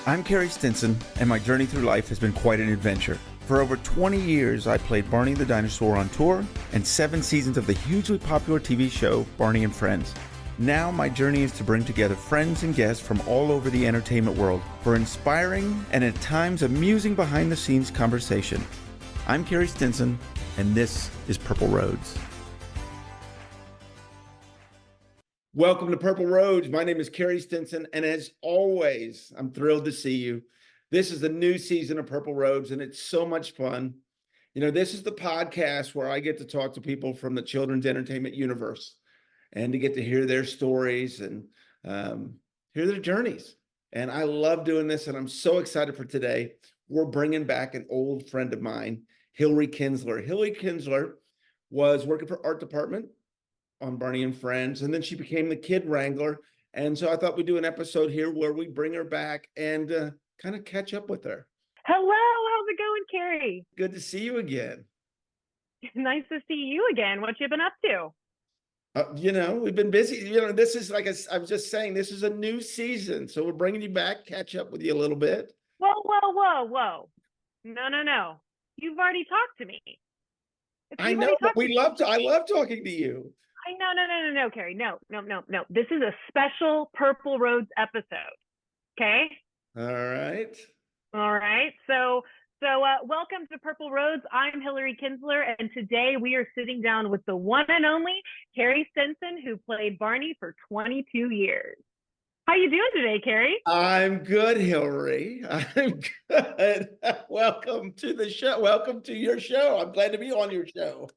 I'm Carey Stinson, and my journey through life has been quite an adventure. For over 20 years, I played Barney the Dinosaur on tour and 7 seasons of the hugely popular TV show Barney and Friends. Now my journey is to bring together friends and guests from all over the entertainment world for inspiring and at times amusing behind-the-scenes conversation. I'm Carey Stinson, and this is Purple Roads. Welcome to Purple Roads. My name is Carey Stinson, and as always, I'm thrilled to see you. This is the new season of Purple Roads, and it's so much fun. You know, this is the podcast where I get to talk to people from the children's entertainment universe and to get to hear their stories and hear their journeys. And I love doing this, and I'm so excited for today. We're bringing back an old friend of mine, Hilary Kinzler. Hilary Kinzler was working for art department on Barney and Friends, and then she became the kid wrangler. And so I thought we'd do an episode here where we bring her back and kind of catch up with her. Hello, how's it going, Carey? Good to see you again. Nice to see you again. What you been up to? You know, we've been busy. You know, this is I was just saying, this is a new season. So we're bringing you back, catch up with you a little bit. Whoa. No. You've already talked to me. I know, but I love talking to you. No, Carey. No. This is a special Purple Roads episode. Okay? All right. So welcome to Purple Roads. I'm Hilary Kinzler, and today we are sitting down with the one and only Carey Stinson, who played Barney for 22 years. How you doing today, Carey? I'm good, Hilary. I'm good. Welcome to the show. Welcome to your show. I'm glad to be on your show.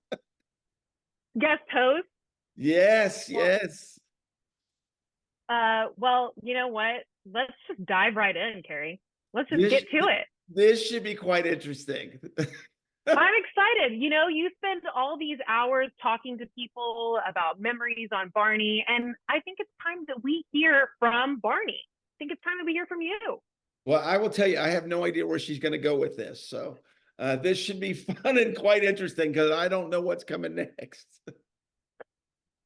Guest host? Yes. Well, you know what? Let's just dive right in, Carey. Let's just get to it. This should be quite interesting. I'm excited. You know, you spend all these hours talking to people about memories on Barney, and I think it's time that we hear from Barney. I think it's time that we hear from you. Well, I will tell you, I have no idea where she's going to go with this. So this should be fun and quite interesting because I don't know what's coming next.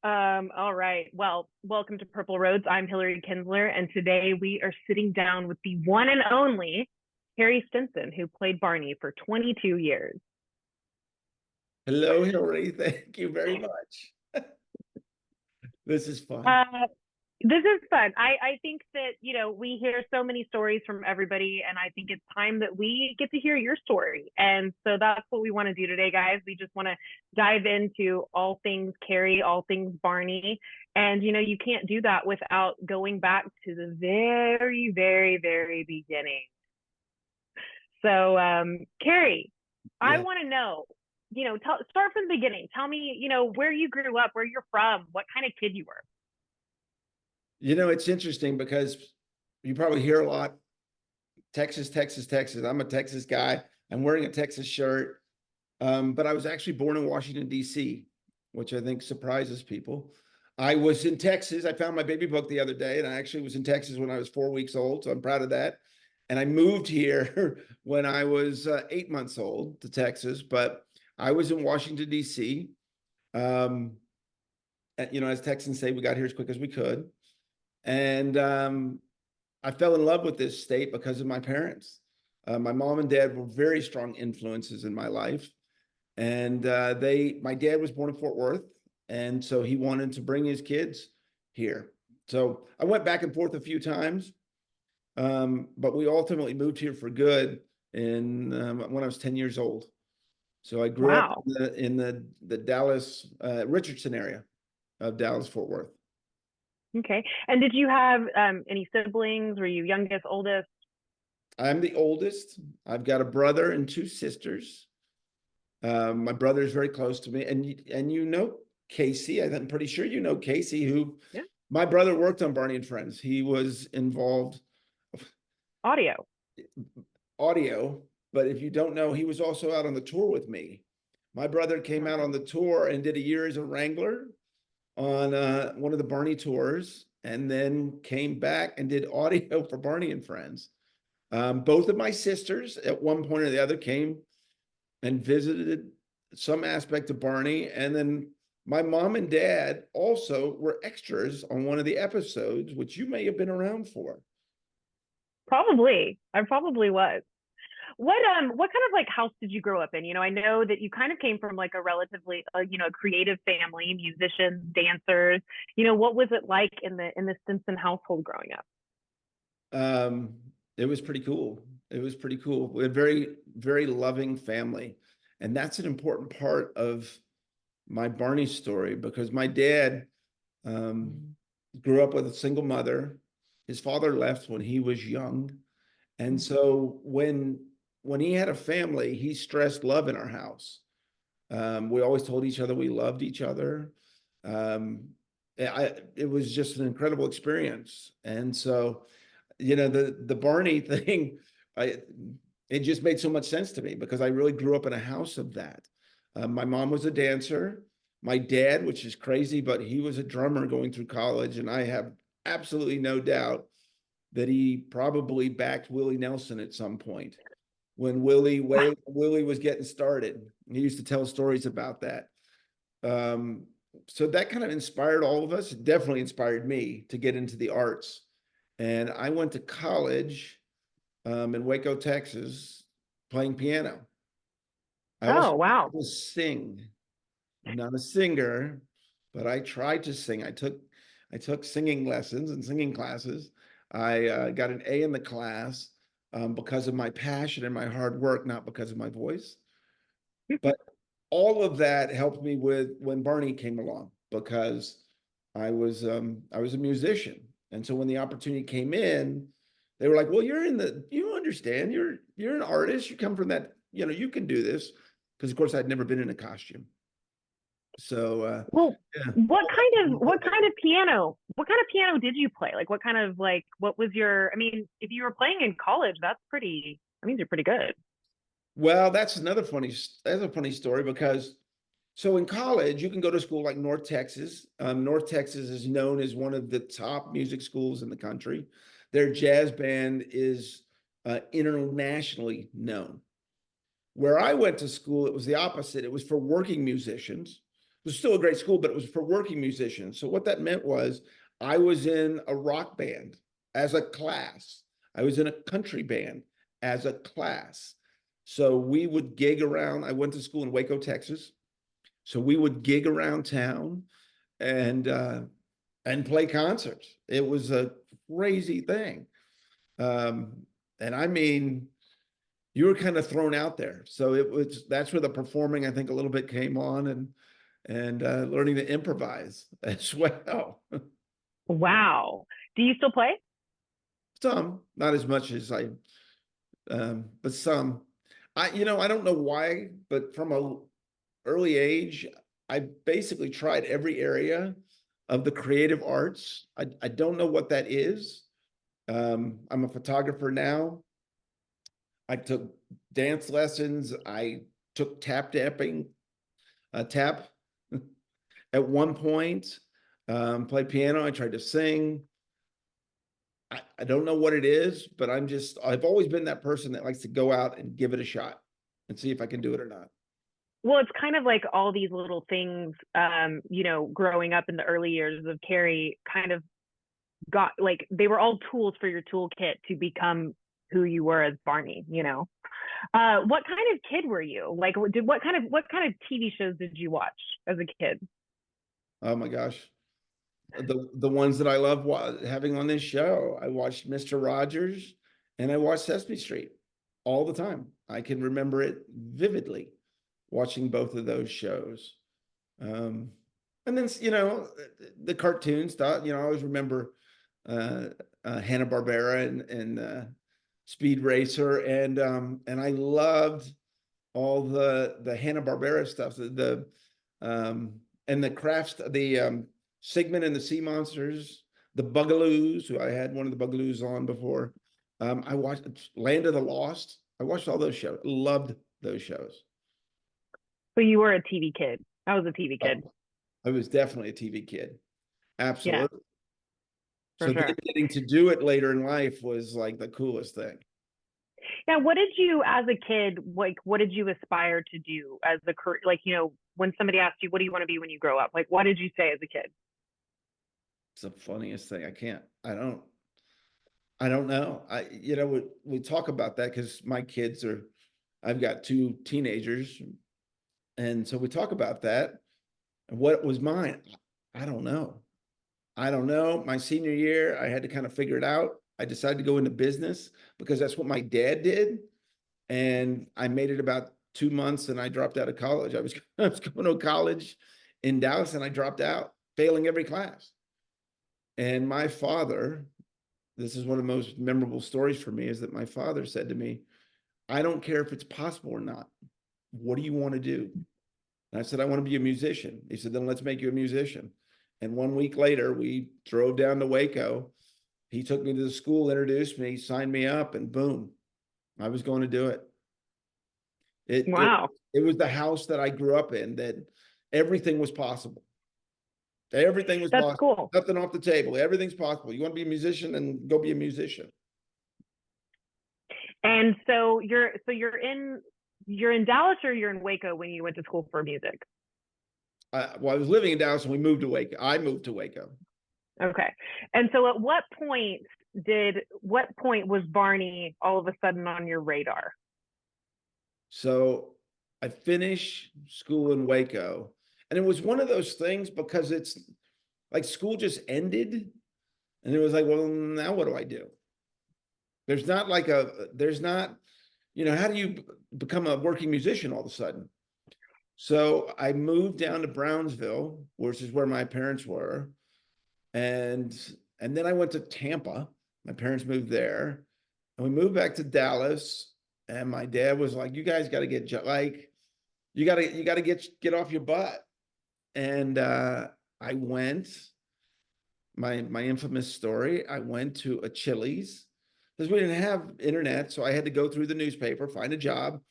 All right. Well, welcome to Purple Roads. I'm Hilary Kinzler, and today we are sitting down with the one and only Carey Stinson, who played Barney for 22 years. Hello, Hilary. Thank you very much. This is fun. This is fun. I think that, you know, we hear so many stories from everybody, and I think it's time that we get to hear your story. And so that's what we want to do today, guys. We just want to dive into all things Carey, all things Barney. And, you know, you can't do that without going back to the very, very, very beginning. So, Carey, yeah. I want to know, you know, start from the beginning. Tell me, you know, where you grew up, where you're from, what kind of kid you were. You know, it's interesting because you probably hear a lot, Texas. I'm a Texas guy. I'm wearing a Texas shirt. But I was actually born in Washington, D.C., which I think surprises people. I was in Texas. I found my baby book the other day, and I actually was in Texas when I was 4 weeks old. So I'm proud of that. And I moved here when I was 8 months old to Texas, but I was in Washington, D.C. You know, as Texans say, we got here as quick as we could. And I fell in love with this state because of my parents. My mom and dad were very strong influences in my life. And my dad was born in Fort Worth. And so he wanted to bring his kids here. So I went back and forth a few times. But we ultimately moved here for good when I was 10 years old. So I grew up in the Dallas, Richardson area of Dallas, Fort Worth. Okay. And did you have any siblings? Were you youngest, oldest? I'm the oldest. I've got a brother and 2 sisters. My brother is very close to me. And you know Casey. I'm pretty sure you know Casey, who my brother worked on Barney and Friends. He was involved. Audio, but if you don't know, he was also out on the tour with me. My brother came out on the tour and did a year as a wrangler on one of the Barney tours, and then came back and did audio for Barney and Friends. Both of my sisters at one point or the other came and visited some aspect of Barney, and then my mom and dad also were extras on one of the episodes, which you may have been around for. Probably. I probably was. What kind of like house did you grow up in? I know that you kind of came from like a relatively a creative family, musicians, dancers. What was it like in the Stinson household growing up? Um, it was pretty cool. It was pretty cool. We had very, very loving family. And that's an important part of my Barney story because my dad um, Mm. grew up with a single mother. His father left when he was young. And so when he had a family, he stressed love in our house. We always told each other we loved each other. Um, it was just an incredible experience. And so, the Barney thing, I it just made so much sense to me because I really grew up in a house of that. My mom was a dancer. My dad, which is crazy, but he was a drummer going through college, and I have absolutely no doubt that he probably backed Willie Nelson at some point when Willie was getting started. He used to tell stories about that. Um, so that kind of inspired all of us. It definitely inspired me to get into the arts. And I went to college in Waco, Texas, playing piano. I also Oh, wow. tried to sing. I'm not a singer, but I tried to sing. I took singing lessons and singing classes. I got an A in the class because of my passion and my hard work, not because of my voice. But all of that helped me with when Barney came along because I was a musician. And so when the opportunity came in, they were like, "Well, you understand, you're an artist, you come from that, you can do this." Because of course I'd never been in a costume. So Well, yeah. what kind of piano did you play? Like what was your, I mean, if you were playing in college, that means you're pretty good. Well, that's a funny story because so in college, you can go to school like North Texas. North Texas is known as one of the top music schools in the country. Their jazz band is internationally known. Where I went to school, it was the opposite. It was for working musicians. It was still a great school, but it was for working musicians. So what that meant was I was in a rock band as a class. I was in a country band as a class. So we would gig around. I went to school in Waco, Texas. So we would gig around town and uh, and play concerts. It was a crazy thing. Um, and I mean, you were kind of thrown out there. So that's where the performing, I think, a little bit came on and learning to improvise as well. Wow. Do you still play? Some, not as much as but some. I don't know why, but from a early age, I basically tried every area of the creative arts. I don't know what that is. I'm a photographer now. I took dance lessons. I took tap at one point. Played piano. I tried to sing. I don't know what it is, but I've always been that person that likes to go out and give it a shot and see if I can do it or not. Well, it's kind of like all these little things, growing up in the early years of Carey kind of got like they were all tools for your toolkit to become who you were as Barney. What kind of kid were you? Like, what kind of TV shows did you watch as a kid? Oh my gosh. The ones that I love having on this show. I watched Mr. Rogers and I watched Sesame Street all the time. I can remember it vividly watching both of those shows. Um, and then, the cartoon stuff, I always remember uh, Hanna-Barbera and Speed Racer. And I loved all the Hanna-Barbera stuff, and the crafts, the Sigmund and the Sea Monsters, the Bugaloos, who I had one of the Bugaloos on before. I watched Land of the Lost. I watched all those shows. Loved those shows. So you were a TV kid. I was a TV kid. Oh, I was definitely a TV kid. Yeah, Absolutely. for So then sure. getting to do it later in life was like the coolest thing. Yeah, what did you as a kid like what did you aspire to do as a career, like, when somebody asked you what do you want to be when you grow up? Like what did you say as a kid? It's the funniest thing. I don't. I don't know. We talk about that because I've got two teenagers, and so we talk about that. And what was mine? I don't know. I don't know. My senior year, I had to kind of figure it out. I decided to go into business because that's what my dad did. And I made it about 2 months and I dropped out of college. I was going to college in Dallas and I dropped out, failing every class. And my father, this is one of the most memorable stories for me, is that my father said to me, I don't care if it's possible or not. What do you want to do? And I said, I want to be a musician. He said, then let's make you a musician. And 1 week later, we drove down to Waco. He took me to the school, introduced me, signed me up, and boom, I was going to do it. It it Wow. it was the house that I grew up in, that everything was possible. Everything was That's possible. cool. Nothing off the table. Everything's possible. You want to be a musician, and go be a musician. And so you're in Dallas or you're in Waco when you went to school for music? Well, I was living in Dallas and we moved to Waco. I moved to Waco. Okay. And so at what point was Barney all of a sudden on your radar? So I finished school in Waco, and it was one of those things because it's like school just ended, and it was like, well, now what do I do? There's not, how do you become a working musician all of a sudden? So I moved down to Brownsville, which is where my parents were, and and then I went to Tampa. My parents moved there, and we moved back to Dallas. And my dad was like, "You guys got to you got to get off your butt." And I went. My infamous story. I went to a Chili's because we didn't have internet, so I had to go through the newspaper, find a job.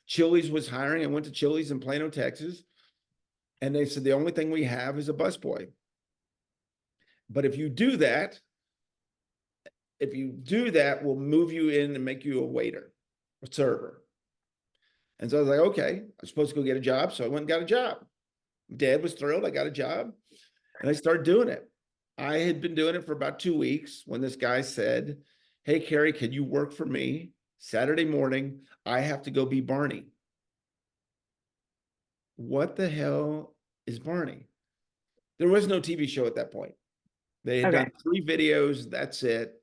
Chili's was hiring. I went to Chili's in Plano, Texas, and they said the only thing we have is a busboy. But if you do that, we'll move you in and make you a waiter, a server. And so I was like, okay, I'm supposed to go get a job. So I went and got a job. Dad was thrilled. I got a job and I started doing it. I had been doing it for about 2 weeks when this guy said, hey, Carey, can you work for me Saturday morning? I have to go be Barney. What the hell is Barney? There was no TV show at that point. They had Okay. done 3 videos. That's it.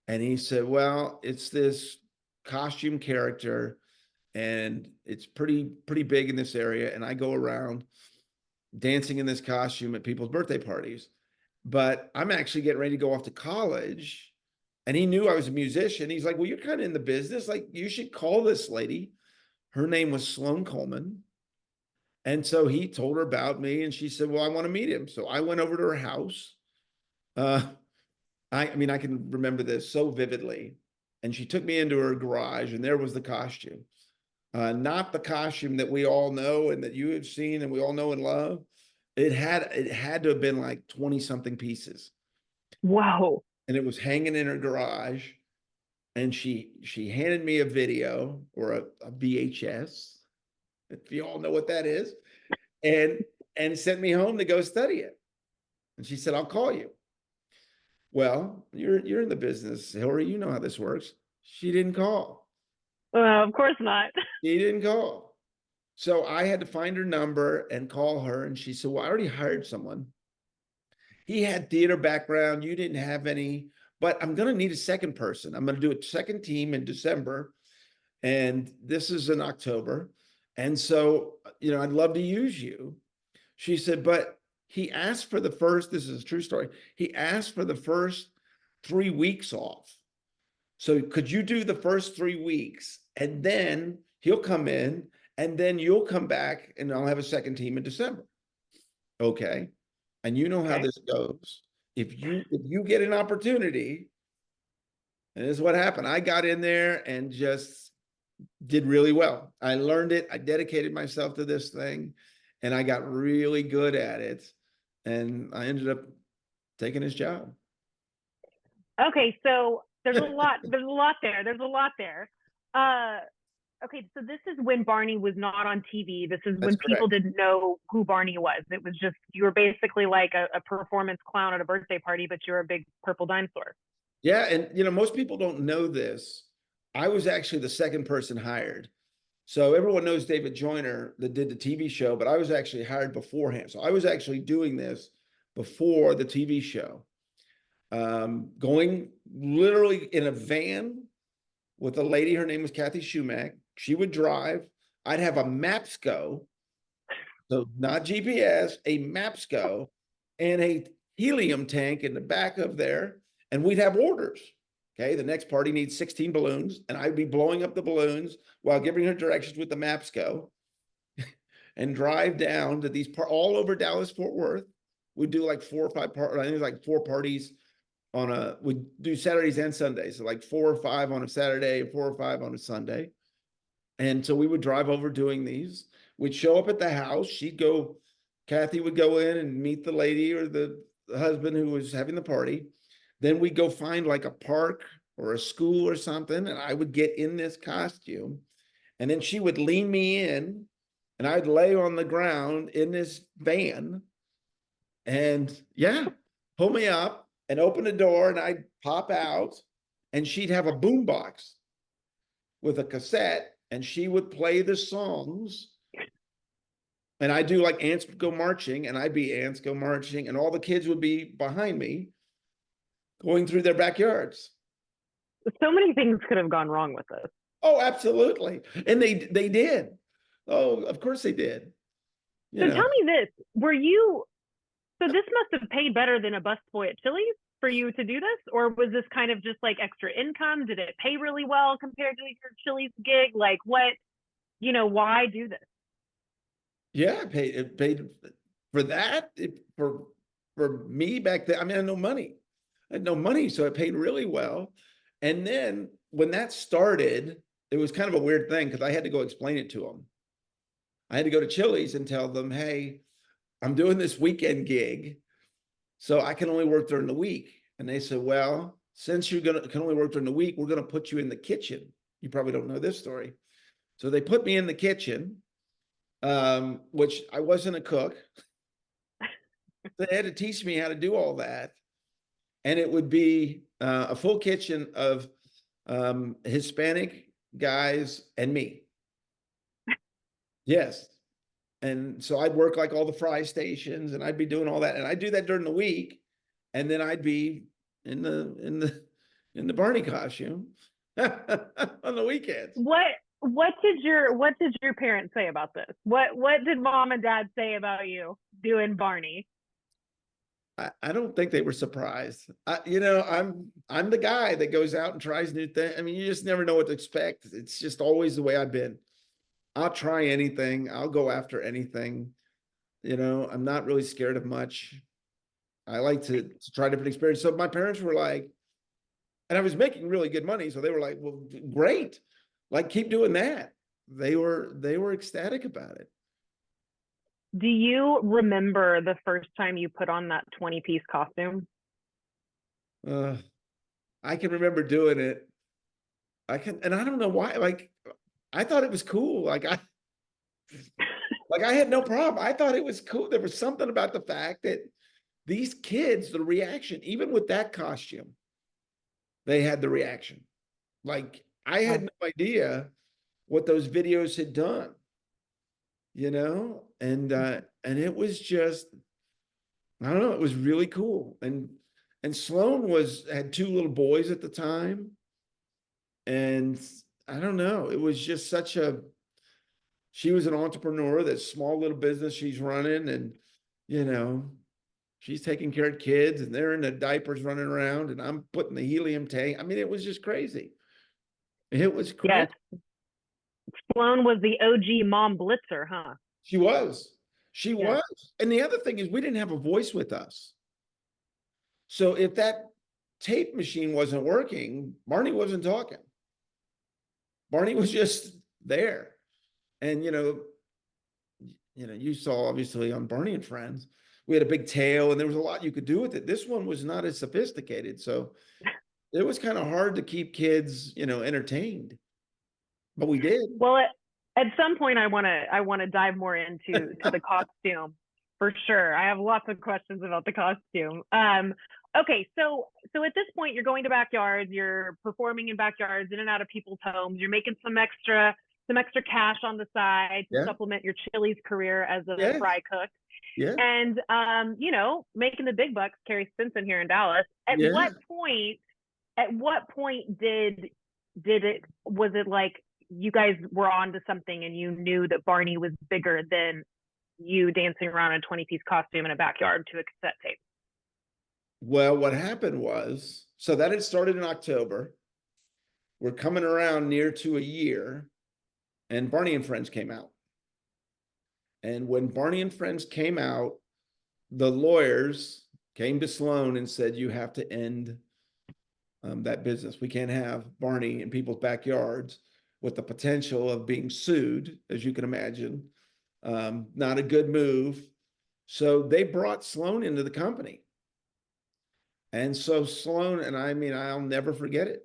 And he said, well, it's this costume character and it's pretty big in this area. And I go around dancing in this costume at people's birthday parties. But I'm actually getting ready to go off to college. And he knew I was a musician. He's like, well, you're kind of in the business. Like, you should call this lady. Her name was Sloan Coleman. And so he told her about me and she said, well, I want to meet him. So I went over to her house. I mean, I can remember this so vividly. And she took me into her garage, and there was the costume. Not the costume that we all know and that you have seen and we all know and love. It had to have been like 20 something pieces. Whoa. And it was hanging in her garage. And she handed me a video, or a VHS, if you all know what that is, and sent me home to go study it. And she said, I'll call you. Well, you're in the business, Hilary. You know how this works. She didn't call. Of course not. She didn't call. So I had to find her number and call her. And she said, well, I already hired someone. He had theater background. You didn't have any, but I'm going to need a second person. I'm going to do a second team in December. And this is in October. And so, I'd love to use you. She said, but he asked for this is a true story. He asked for the first 3 weeks off. So could you do the first 3 weeks and then he'll come in and then you'll come back and I'll have a second team in December. Okay. And you know how this goes. If you get an opportunity, and this is what happened. I got in there and just did really well. I learned it. I dedicated myself to this thing and I got really good at it. And I ended up taking his job. Okay, so there's a lot there. Okay, so this is when Barney was not on TV. This is That's when people correct. didn't know who Barney was. It was just, you were basically like a performance clown at a birthday party, but you're a big purple dinosaur. Yeah, and most people don't know this. I was actually the second person hired. So everyone knows David Joyner that did the TV show, but I was actually hired beforehand. So I was actually doing this before the TV show. Going literally in a van with a lady, her name was Kathy Schumack. She would drive. I'd have a Mapsco, so not GPS, a Mapsco, and a helium tank in the back of there, and we'd have orders. Okay, the next party needs 16 balloons, and I'd be blowing up the balloons while giving her directions with the Mapsco, and drive down to these all over Dallas Fort Worth. We'd do like 4 or 5 I think it was like 4 parties on we do Saturdays and Sundays, so like 4 or 5 on a Saturday, 4 or 5 on a Sunday. And so we would drive over doing these. We'd show up at the house. Kathy would go in and meet the lady or the husband who was having the party. Then we'd go find like a park or a school or something, and I would get in this costume. And then she would lean me in, and I'd lay on the ground in this van and pull me up and open the door, and I'd pop out, and she'd have a boombox with a cassette, and she would play the songs. And I do like Ants Go Marching, and I'd be Ants Go Marching, and all the kids would be behind me going through their backyards. So many things could have gone wrong with this. Oh, absolutely. And they did. Oh, of course they did. So tell me this, so this must have paid better than a busboy at Chili's for you to do this? Or was this kind of just like extra income? Did it pay really well compared to your Chili's gig? Like what, why do this? Yeah, it paid for that. For me back then, I mean, I had no money. So it paid really well. And then when that started, it was kind of a weird thing because I had to go explain it to them. I had to go to Chili's and tell them, hey, I'm doing this weekend gig, so I can only work during the week. And they said, well, since you can only work during the week, we're going to put you in the kitchen. You probably don't know this story. So they put me in the kitchen, which I wasn't a cook. They had to teach me how to do all that. And it would be a full kitchen of Hispanic guys and me. Yes. And so I'd work like all the fry stations, and I'd be doing all that. And I'd do that during the week. And then I'd be in the Barney costume on the weekends. What did your parents say about this? What did mom and dad say about you doing Barney? I don't think they were surprised. I'm the guy that goes out and tries new things. I mean, you just never know what to expect. It's just always the way I've been. I'll try anything. I'll go after anything. I'm not really scared of much. I like to try different experiences. So my parents were like, and I was making really good money. So they were like, well, great. Like, keep doing that. They were ecstatic about it. Do you remember the first time you put on that 20-piece costume? I can remember doing it. And I don't know why. Like, I thought it was cool. Like I had no problem. I thought it was cool. There was something about the fact that these kids, the reaction, even with that costume, they had the reaction. Like, I had no idea what those videos had done, and it was just, I don't know, it was really cool. And Sloan had 2 little boys at the time. And I don't know, it was just she was an entrepreneur, that small little business she's running, and, she's taking care of kids, and they're in the diapers running around, and I'm putting the helium tank. I mean, it was just crazy. It was crazy. Yes. Sloan was the OG mom blitzer, huh? She was. And the other thing is, we didn't have a voice with us. So if that tape machine wasn't working, Barney wasn't talking. Barney was just there. And, you saw obviously on Barney and Friends, we had a big tail, and there was a lot you could do with it. This one was not as sophisticated. So it was kind of hard to keep kids, entertained, but we did. Well, at some point I want to dive more into the costume for sure. I have lots of questions about the costume. Okay, so at this point you're going to backyards, you're performing in backyards, in and out of people's homes, you're making some extra cash on the side to Yeah. supplement your Chili's career as a Yes. fry cook. Yeah. And making the big bucks, Carey Stinson here in Dallas. Yeah. At what point did it was it like you guys were on to something and you knew that Barney was bigger than you dancing around in a 20-piece costume in a backyard to a cassette tape? Well, what happened was, so that had started in October. We're coming around near to a year, and Barney and Friends came out. And when Barney and Friends came out, the lawyers came to Sloan and said, you have to end that business. We can't have Barney in people's backyards with the potential of being sued, as you can imagine. Not a good move. So they brought Sloan into the company. And so Sloan, and I mean, I'll never forget it.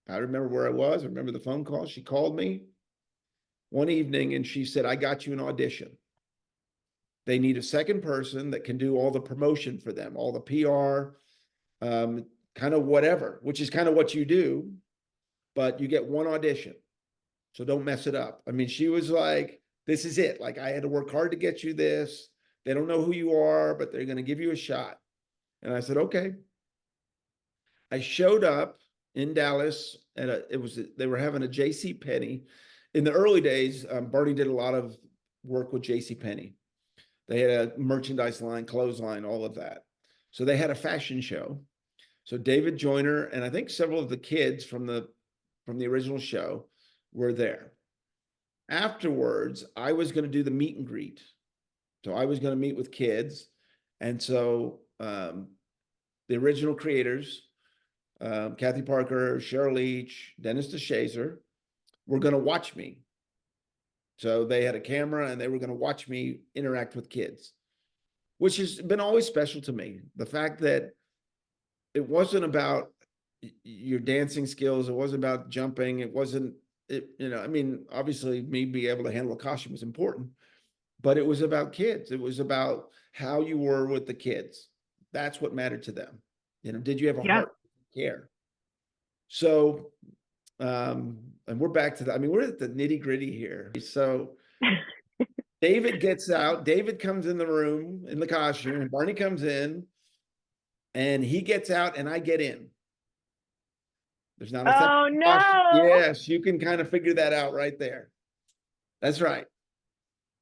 I remember where I was. I remember the phone call. She called me one evening and she said, I got you an audition. They need a second person that can do all the promotion for them, all the PR, kind of whatever, which is kind of what you do, but you get one audition. So don't mess it up. I mean, she was like, this is it. Like, I had to work hard to get you this. They don't know who you are, but they're going to give you a shot. And I said, okay. I showed up in Dallas and they were having a J.C. Penney. In the early days, Barney did a lot of work with J.C. Penney. They had a merchandise line, clothes line, all of that. So they had a fashion show. So David Joyner and I think several of the kids from the original show were there. Afterwards, I was going to do the meet and greet. So I was going to meet with kids. And so the original creators, Kathy Parker, Cheryl Leach, Dennis DeShazer, were going to watch me. So they had a camera and they were going to watch me interact with kids, which has been always special to me. The fact that it wasn't about your dancing skills. It wasn't about jumping. It wasn't, I mean, obviously me being able to handle a costume was important, but it was about kids. It was about how you were with the kids. That's what mattered to them. Did you have a Yeah. heart to care? So, and we're back to that. I mean, we're at the nitty gritty here. So David gets out. David comes in the room in the costume, and Barney comes in, and he gets out, and I get in. There's not a Oh no. Yes, you can kind of figure that out right there. That's right.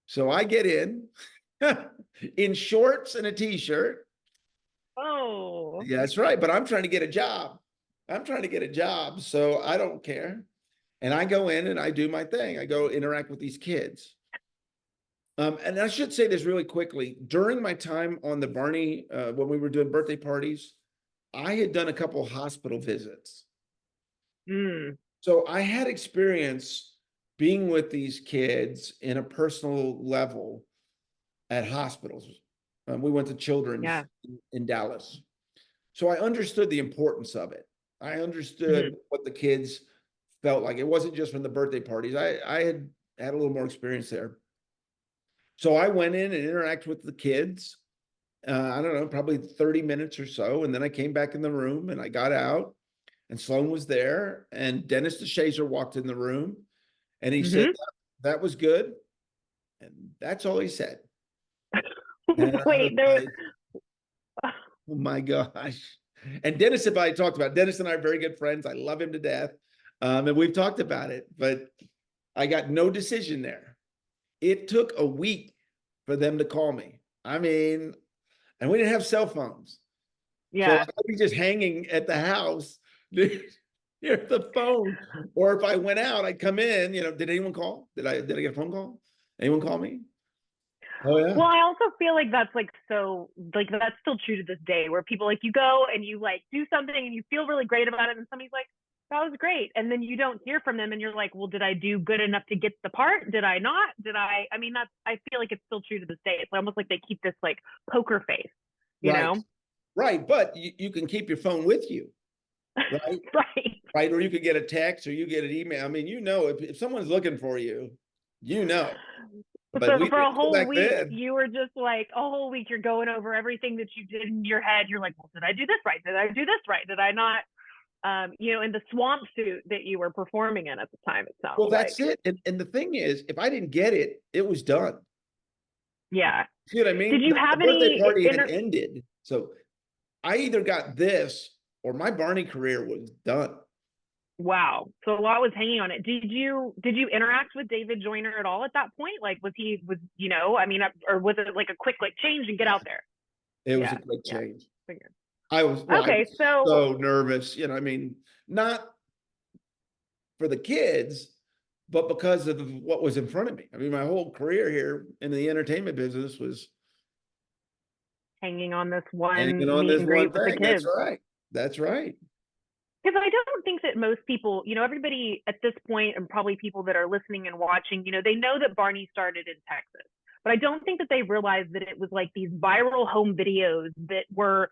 So I get in in shorts and a t-shirt. Oh. Yeah, that's right. But I'm trying to get a job. So I don't care. And I go in and I do my thing. I go interact with these kids. And I should say this really quickly. During my time on the Barney, when we were doing birthday parties, I had done a couple hospital visits. So I had experience being with these kids in a personal level at hospitals. We went to Children's in Dallas. So I understood the importance of it. I understood what the kids felt like. It wasn't just from the birthday parties. I had a little more experience there. So I went in and interacted with the kids. I don't know, probably 30 minutes or so. And then I came back in the room and I got out. And Sloan was there, and Dennis DeShazer walked in the room, and he said, that was good. And that's all he said. Wait, like, oh my gosh. And Dennis and I talked about it. Dennis and I are very good friends. I love him to death. And we've talked about it, but I got no decision there. It took a week for them to call me. I mean, and we didn't have cell phones. Yeah. So I'd be just hanging at the house near the phone. Or if I went out, I'd come in, did anyone call? Did I get a phone call? Anyone call me? Oh yeah. Well, I also feel like that's that's still true to this day, where people you go and you do something and you feel really great about it, and somebody's like, that was great, and then you don't hear from them, and you're like, well, did I do good enough to get the part? Did I not? I mean, I feel like it's still true to this day. It's almost like they keep this poker face, you know? Right, but you can keep your phone with you, right? Right, or you could get a text or you get an email. I mean, if someone's looking for you, but So we for a didn't know whole back week, then. you were just like a whole week. You're going over everything that you did in your head. You're like, well, did I do this right? Did I do this right? Did I not? In the swamp suit that you were performing in at the time, it sounds Well, like. that's it. And the thing is, if I didn't get it, it was done. Yeah. See what I Did mean? you The have birthday any party had ended. So I either got this or my Barney career was done. Wow. So a lot was hanging on it. Did you interact with David Joyner at all at that point? Like or was it like a quick change and get out there? It was a Yeah. quick Yeah. change. Figured. I Okay. was So so nervous, I mean, not for the kids, but because of what was in front of me. I mean, my whole career here in the entertainment business was hanging on this one hanging on meet this and one greet with the thing. That's kids. right. That's right. Because I don't think that most people, everybody at this point, and probably people that are listening and watching, they know that Barney started in Texas. But I don't think that they realized that it was like these viral home videos that were,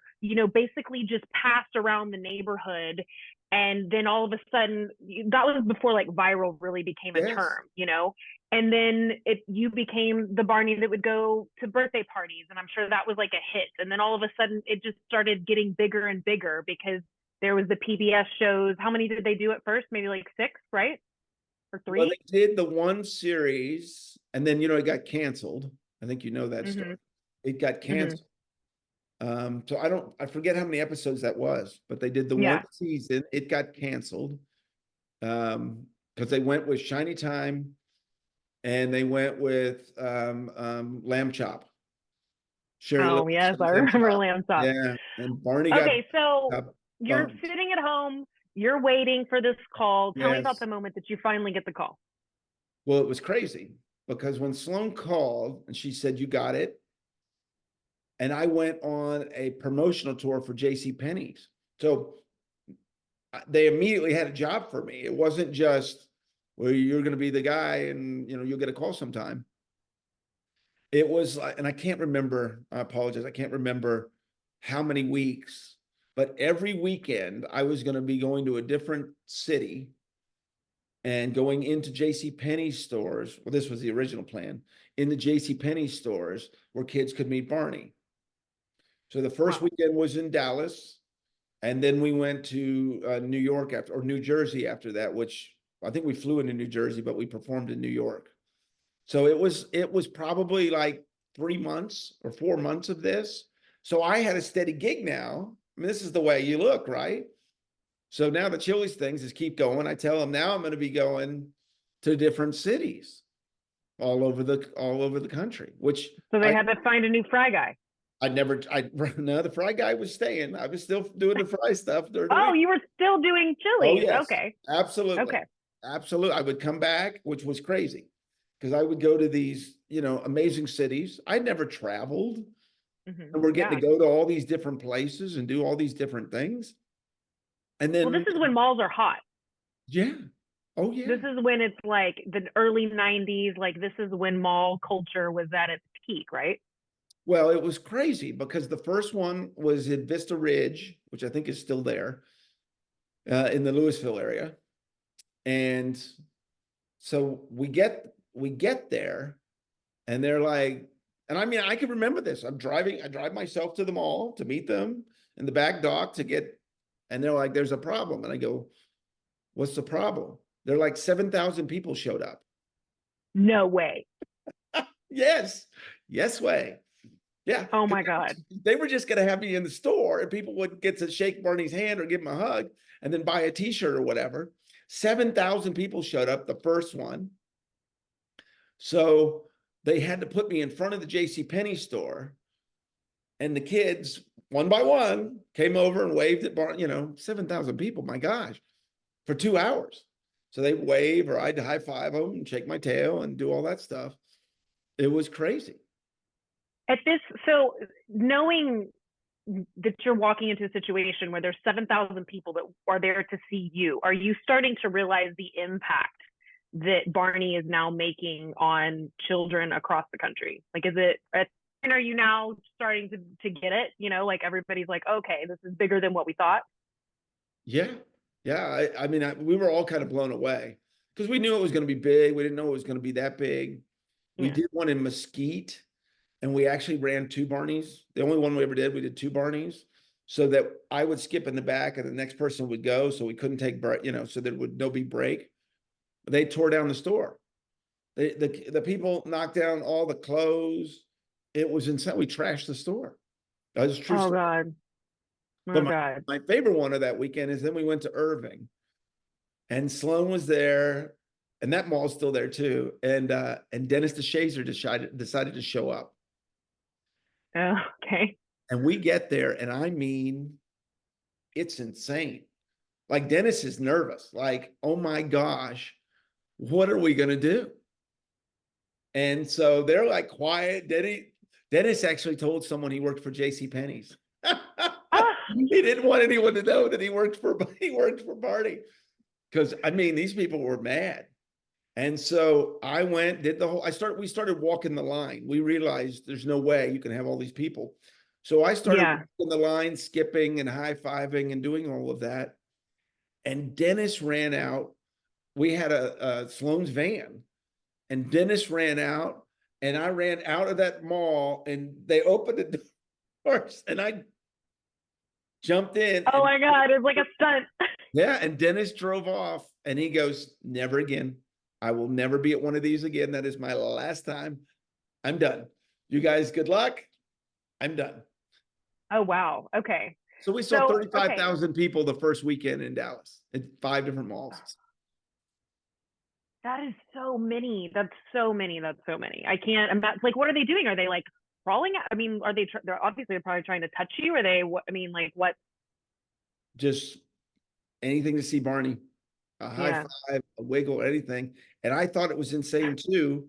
basically just passed around the neighborhood. And then all of a sudden, that was before like viral really became a Yes. term. And then you became the Barney that would go to birthday parties. And I'm sure that was like a hit. And then all of a sudden, it just started getting bigger and bigger because there was the PBS shows. How many did they do at first? Maybe like 6, right? Or Well, 3? they did the one series and then, it got canceled. I think you know that story. Mm-hmm. It got Mm-hmm. canceled. So I forget how many episodes that was, but they did the one Yeah. season. It got canceled because they went with Shiny Time and they went with Lamb Chop. Sherry Oh, Lewis yes. and I Lamb remember Chop. Lamb Chop. Yeah, and Barney Okay. So got you're bumped. sitting at home. You're waiting for this call. Tell me about Yes. the moment that you finally get the call. Well, it was crazy because when Sloan called and she said, "You got it," and I went on a promotional tour for J.C. Penney's. So they immediately had a job for me. It wasn't just, well, you're going to be the guy and, you'll get a call sometime. It was like, and I can't remember, I apologize. I can't remember how many weeks, but every weekend I was going to be going to a different city and going into J.C. Penney's stores. Well, this was the original plan, in the J.C. Penney stores where kids could meet Barney. So the first Wow. weekend was in Dallas, and then we went to New York or New Jersey after that, which I think we flew into New Jersey, but we performed in New York. So it was probably like 3 months or 4 months of this. So I had a steady gig now. I mean, this is the way you look, right? So now the Chili's things is keep going. I tell them now I'm going to be going to different cities all over the country, which So they had to find a new fry guy. no, the fry guy was staying. I was still doing the fry stuff during the Oh, week. you were still doing Oh, Chili's. yes, Okay. absolutely. Okay. Absolutely. I would come back, which was crazy because I would go to these, amazing cities. I'd never traveled, Mm-hmm. and we're getting Yeah. to go to all these different places and do all these different things. And Well, this then, is when malls are hot. yeah. Oh, yeah. This is when it's like the early 90s. Like, this is when mall culture was at its peak, right? Well, it was crazy because the first one was in Vista Ridge, which I think is still there, in the Louisville area. And so we get there and they're like, and I mean, I can remember this. I drive myself to the mall to meet them in the back dock and they're like, there's a problem. And I go, what's the problem? They're like 7,000 people showed up. No way. Yes. Yes way. Yeah. Oh my God. They were just going to have me in the store and people would get to shake Barney's hand or give him a hug and then buy a t-shirt or whatever. 7,000 people showed up the first one. So they had to put me in front of the J.C. Penney store, and the kids, one by one, came over and waved at Barney, 7,000 people, my gosh, for 2 hours. So they wave or I'd high five them and shake my tail and do all that stuff. It was crazy. So knowing that you're walking into a situation where there's 7,000 people that are there to see you, are you starting to realize the impact that Barney is now making on children across the country? Like, are you now starting to get it? Like everybody's like, okay, this is bigger than what we thought. Yeah. Yeah. I mean, we were all kind of blown away because we knew it was going to be big. We didn't know it was going to be that big. We Yeah. did one in Mesquite, and we actually ran 2 Barneys. The only one we ever did, we did 2 Barneys, so that I would skip in the back and the next person would go, so we couldn't take break, you know, so there would no be break. They tore down the store. The people knocked down all the clothes. It was insane. We trashed the store. That was a true Oh story. God. But Oh God. my favorite one of that weekend is then we went to Irving, and Sloan was there, and that mall's still there too. And Dennis DeShazer decided to show up. Oh, okay. And we get there, and I mean, it's insane. Like Dennis is nervous. Like, oh my gosh, what are we gonna do? And so they're like quiet. Dennis actually told someone he worked for J.C. Penney's. Ah, He didn't want anyone to know that he worked for Barney. Because I mean, these people were mad. And so I went, did the whole, we started walking the line. We realized there's no way you can have all these people. So I started yeah. walking the line, skipping and high-fiving and doing all of that. And Dennis ran out. We had a Sloan's van, and Dennis ran out, and I ran out of that mall, and they opened the doors, and I jumped in. Oh And my God. It's like a stunt. yeah, and Dennis drove off, and he goes, "Never again. I will never be at one of these again. That is my last time. I'm done. You guys, good luck. I'm done." Oh wow. Okay. So we saw So, okay. 35,000 people the first weekend in Dallas at 5 different malls. That is so many. That's so many. That's so many. I can't imagine. Like, what are they doing? Are they like crawling? I mean, are they? They're obviously probably trying to touch you. Are they? What? I mean, like, what? Just anything to see Barney, a high Yeah. five, a wiggle, anything. And I thought it was insane too,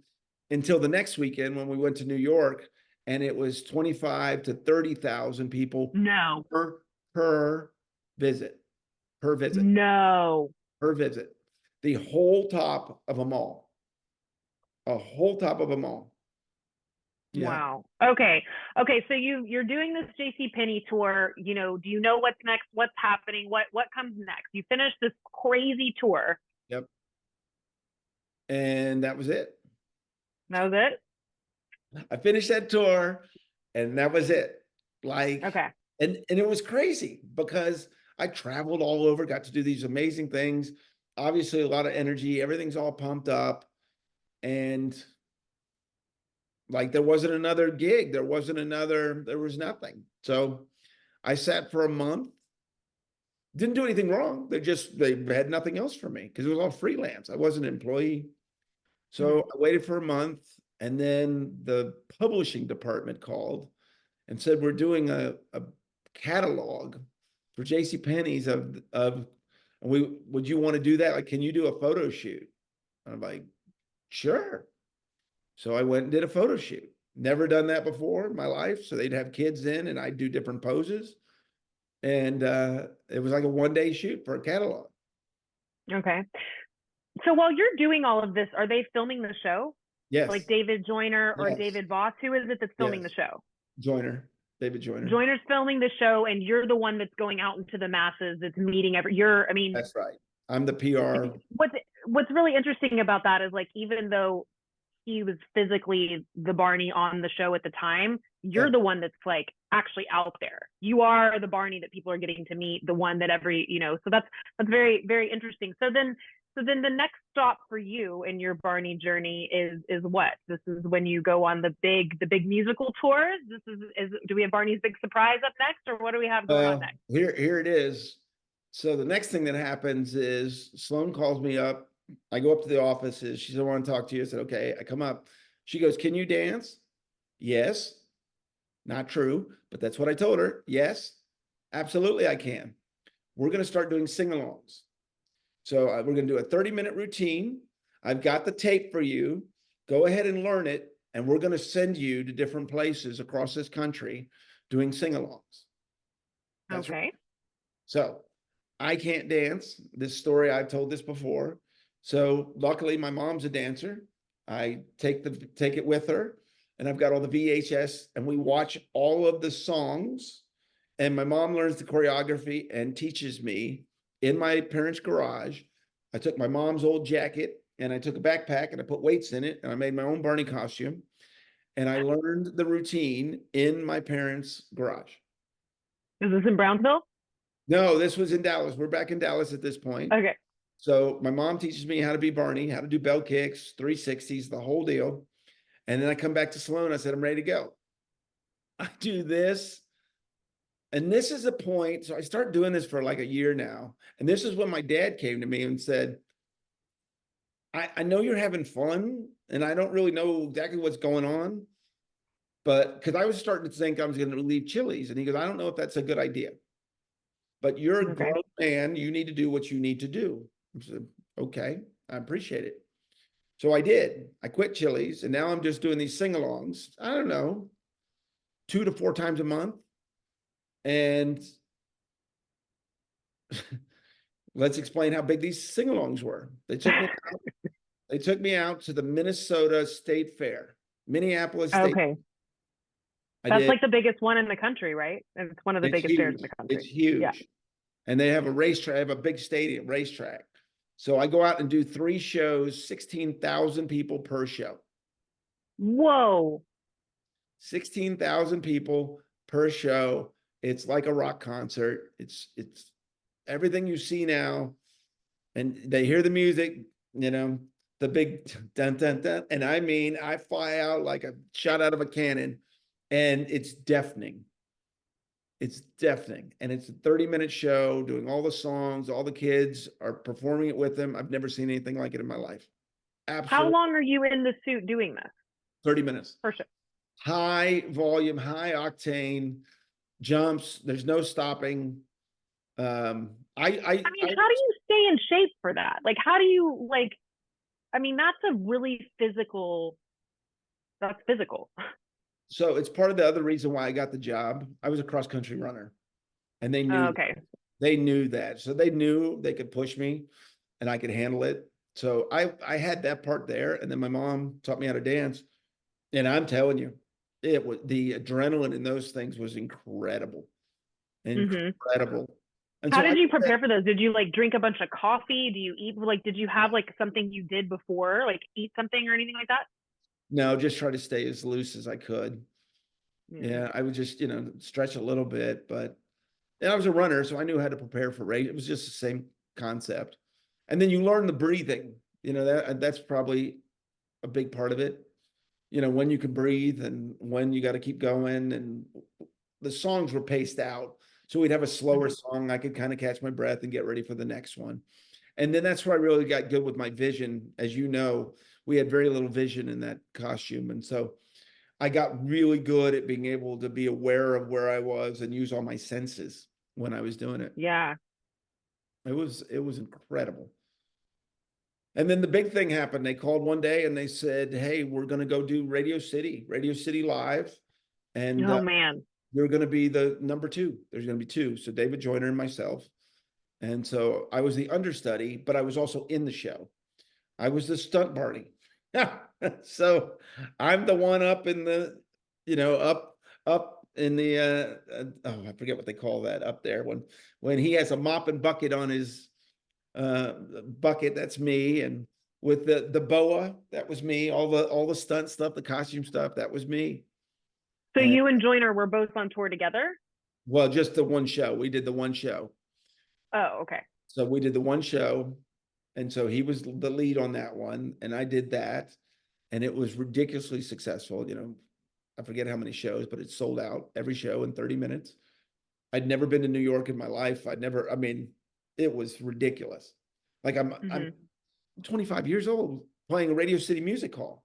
until the next weekend when we went to New York, and it was 25 to 30,000 people No. per visit, per visit, No. per visit. The whole top of a mall, a whole top of a mall. Yeah. Wow. Okay. Okay. So you're doing this JC Penney tour. You know, do you know what's next? What's happening? What comes next? You finish this crazy tour. Yep. And that was it. That was it. I finished that tour, and that was it. Like, Okay. and it was crazy because I traveled all over, got to do these amazing things. Obviously, a lot of energy, everything's all pumped up. And like there wasn't another gig, there was nothing. So I sat for a month, didn't do anything wrong. They had nothing else for me because it was all freelance. I wasn't an employee. So I waited for a month, and then the publishing department called and said, "We're doing a catalog for J.C. Penney's of would you want to do that? Like, can you do a photo shoot?" And I'm like, "Sure." So I went and did a photo shoot. Never done that before in my life. So they'd have kids in, and I'd do different poses. And it was like a 1-day shoot for a catalog. Okay. So while you're doing all of this, are they filming the show? Yes. Like David Joyner or Yes. David Voss? Who is it that's filming the Yes. show? David Joyner. Joyner's filming the show, and you're the one that's going out into the masses. That's meeting I mean, That's right. I'm the PR. What's really interesting about that is, like, even though he was physically the Barney on the show at the time, you're the one that's like actually out there. You are the Barney that people are getting to meet, the one that so that's very, very interesting. So then the next stop for you in your Barney journey is what? This is when you go on the big musical tours. This is do we have Barney's big surprise up next, or what do we have going on next? Here it is. So the next thing that happens is Sloan calls me up. I go up to the offices. She said, "I want to talk to you." I said, "Okay." I come up. She goes, "Can you dance?" Yes. Not true, but that's what I told her. Yes, absolutely I can. We're going to start doing sing-alongs. So we're going to do a 30-minute routine. I've got the tape for you. Go ahead and learn it. And we're going to send you to different places across this country doing sing-alongs. That's Okay. right. So I can't dance. This story, I've told this before. So luckily my mom's a dancer. I take it with her, and I've got all the VHS, and we watch all of the songs, and my mom learns the choreography and teaches me in my parents' garage. I took my mom's old jacket and I took a backpack and I put weights in it and I made my own Barney costume. And I learned the routine in my parents' garage. Is this in Brownsville? No, this was in Dallas. We're back in Dallas at this point. Okay. So my mom teaches me how to be Barney, how to do bell kicks, 360s, the whole deal. And then I come back to Sloan. I said, I'm ready to go. I do this. And this is a point. So I start doing this for like a year now. And this is when my dad came to me and said, I know you're having fun and I don't really know exactly what's going on, but because I was starting to think I was going to leave Chili's. And he goes, I don't know if that's a good idea, but you're a Okay. grown man. You need to do what you need to do. I said, okay, I appreciate it. So I did. I quit Chili's and now I'm just doing these sing-alongs. I don't know, 2 to 4 times a month. And let's explain how big these sing-alongs were. They took me out to the Minnesota State Fair, Minneapolis State. Okay. I That's did. like the biggest one in the country, right? It's one of the It's biggest fairs in huge. the country. It's huge. Yeah. And they have a racetrack, have a big stadium racetrack. So I go out and do 3 shows, 16,000 people per show. Whoa. 16,000 people per show. It's like a rock concert. It's everything you see now. And they hear the music, you know, the big dun dun dun. And I mean, I fly out like a shot out of a cannon, and it's deafening. It's deafening. And it's a 30-minute show doing all the songs, all the kids are performing it with them. I've never seen anything like it in my life. How Absolutely. long are you in the suit doing this? 30 minutes. For sure. High volume, high octane jumps. There's no stopping. I mean, how do you stay in shape for that? Like, how do you like? I mean, that's physical. So it's part of the other reason why I got the job. I was a cross country runner, and they knew. Okay. They knew that, so they knew they could push me, and I could handle it. So I had that part there, and then my mom taught me how to dance, and I'm telling you, it was the adrenaline in those things was incredible, incredible. And How so did you prepare for those? Did you like drink a bunch of coffee? Do you eat like? Did you have like something you did before, like eat something or anything like that? no, just try to stay as loose as I could. Yeah, I would just, stretch a little bit, but I was a runner, so I knew how to prepare for race. It was just the same concept. And then you learn the breathing, that's probably a big part of it. When you can breathe and when you got to keep going. And the songs were paced out. So we'd have a slower song. I could kind of catch my breath and get ready for the next one. And then that's where I really got good with my vision. As you know, we had very little vision in that costume. And so I got really good at being able to be aware of where I was and use all my senses when I was doing it. Yeah. It was incredible. And then the big thing happened. They called one day and they said, hey, we're going to go do Radio City Live. And oh man, you're going to be the number 2. There's going to be 2. So David Joyner and myself. And so I was the understudy, but I was also in the show. I was the stunt Barney. So I'm the one up in the, up in the, I forget what they call that up there when he has a mop and bucket on his bucket, that's me. And with the boa, that was me. All the stunt stuff, the costume stuff, that was me. So you and Joyner were both on tour together? Well, just the one show. We did the one show. Oh, okay. So we did the one show. And so he was the lead on that one. And I did that. And it was ridiculously successful. I forget how many shows, but it sold out every show in 30 minutes. I'd never been to New York in my life. It was ridiculous. Like I'm 25 years old playing a Radio City Music Hall.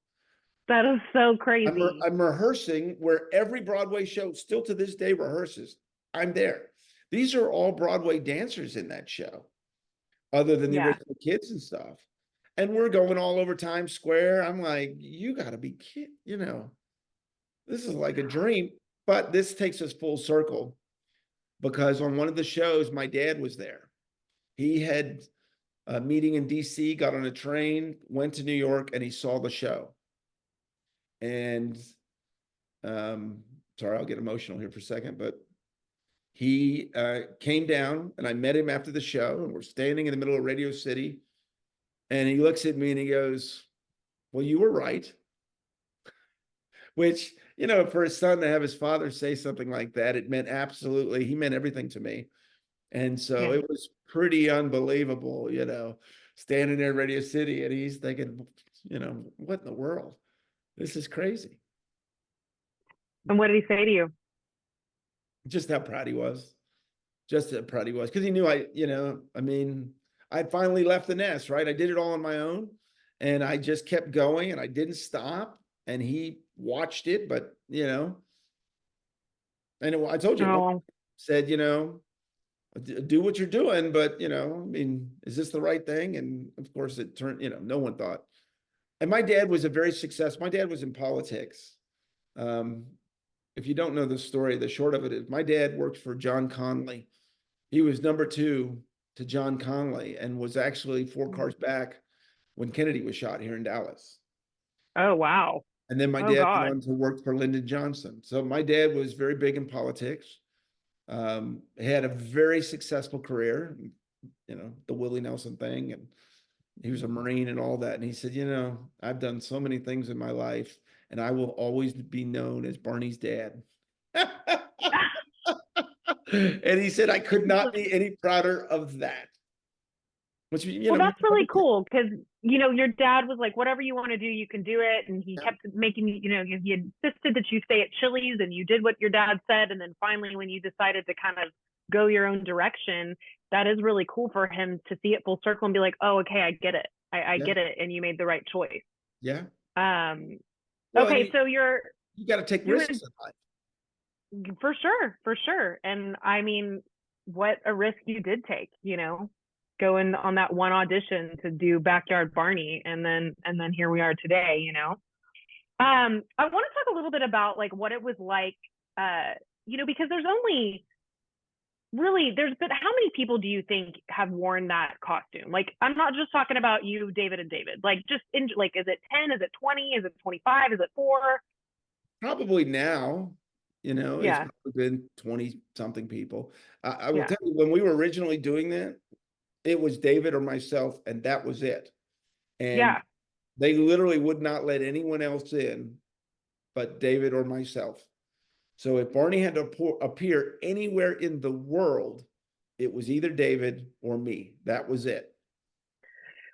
That is so crazy. I'm rehearsing where every Broadway show still to this day rehearses. I'm there. These are all Broadway dancers in that show, other than the original kids and stuff. And we're going all over Times Square. I'm like, you got to be kidding, this is like a dream. But this takes us full circle because on one of the shows, my dad was there. He had a meeting in DC, got on a train, went to New York, and he saw the show. And sorry, I'll get emotional here for a second, but he came down and I met him after the show and we're standing in the middle of Radio City And he looks at me and he goes, well, you were right. Which, for his son to have his father say something like that, it meant absolutely, he meant everything to me. And so Yeah. it was pretty unbelievable, standing there in Radio City and he's thinking, what in the world? This is crazy. And what did he say to you? Just how proud he was. Just how proud he was. Because he knew I'd finally left the nest, right? I did it all on my own. And I just kept going and I didn't stop. And he watched it, but and I told you, Oh, said, do what you're doing, but is this the right thing? And of course it turned, no one thought. And my dad was my dad was in politics. If you don't know the story, the short of it is my dad worked for John Connally. He was number 2 to John Connally and was actually 4 cars back when Kennedy was shot here in Dallas. oh, wow. And then my Oh, dad went God. on to work for Lyndon Johnson. So my dad was very big in politics. He had a very successful career, the Willie Nelson thing, and he was a Marine and all that. And he said, I've done so many things in my life, and I will always be known as Barney's dad. And he said, I could not be any prouder of that. Which, Well, that's really cool because, your dad was like, whatever you want to do, you can do it. And he kept making, he insisted that you stay at Chili's and you did what your dad said. And then finally, when you decided to kind of go your own direction, that is really cool for him to see it full circle and be like, oh, okay, I get it. I yeah. get it. And you made the right choice. Yeah. Well, okay. So you got to take risks in life. For sure. And I mean, what a risk you did take, going on that one audition to do Backyard Barney, and then here we are today. I want to talk a little bit about like what it was like, because there's been, how many people do you think have worn that costume? Like, I'm not just talking about you, David and David, like just in, like, is it 10, is it 20, is it 25, is it 4? Probably now, it's Yeah. probably been 20 something people. I will Yeah. tell you, when we were originally doing that, it was David or myself, and that was it. And Yeah. they literally would not let anyone else in but David or myself. So if Barney had to appear anywhere in the world, it was either David or me. That was it.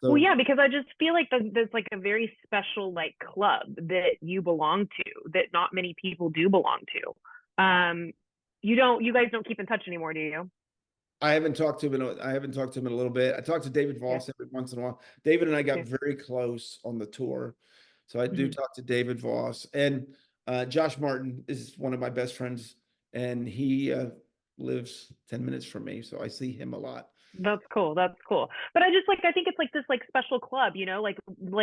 Well, So yeah, because I just feel like there's like a very special like club that you belong to that not many people do belong to. You guys don't keep in touch anymore, do you? I haven't talked to him in a little bit. I talked to David Yeah. Voss every once in a while. David and I got Yeah. very close on the tour. So I do Mhm. talk to David Voss, and Josh Martin is one of my best friends, and he lives 10 minutes from me. So I see him a lot. That's cool. That's cool. But I just like, I think it's like this like special club, like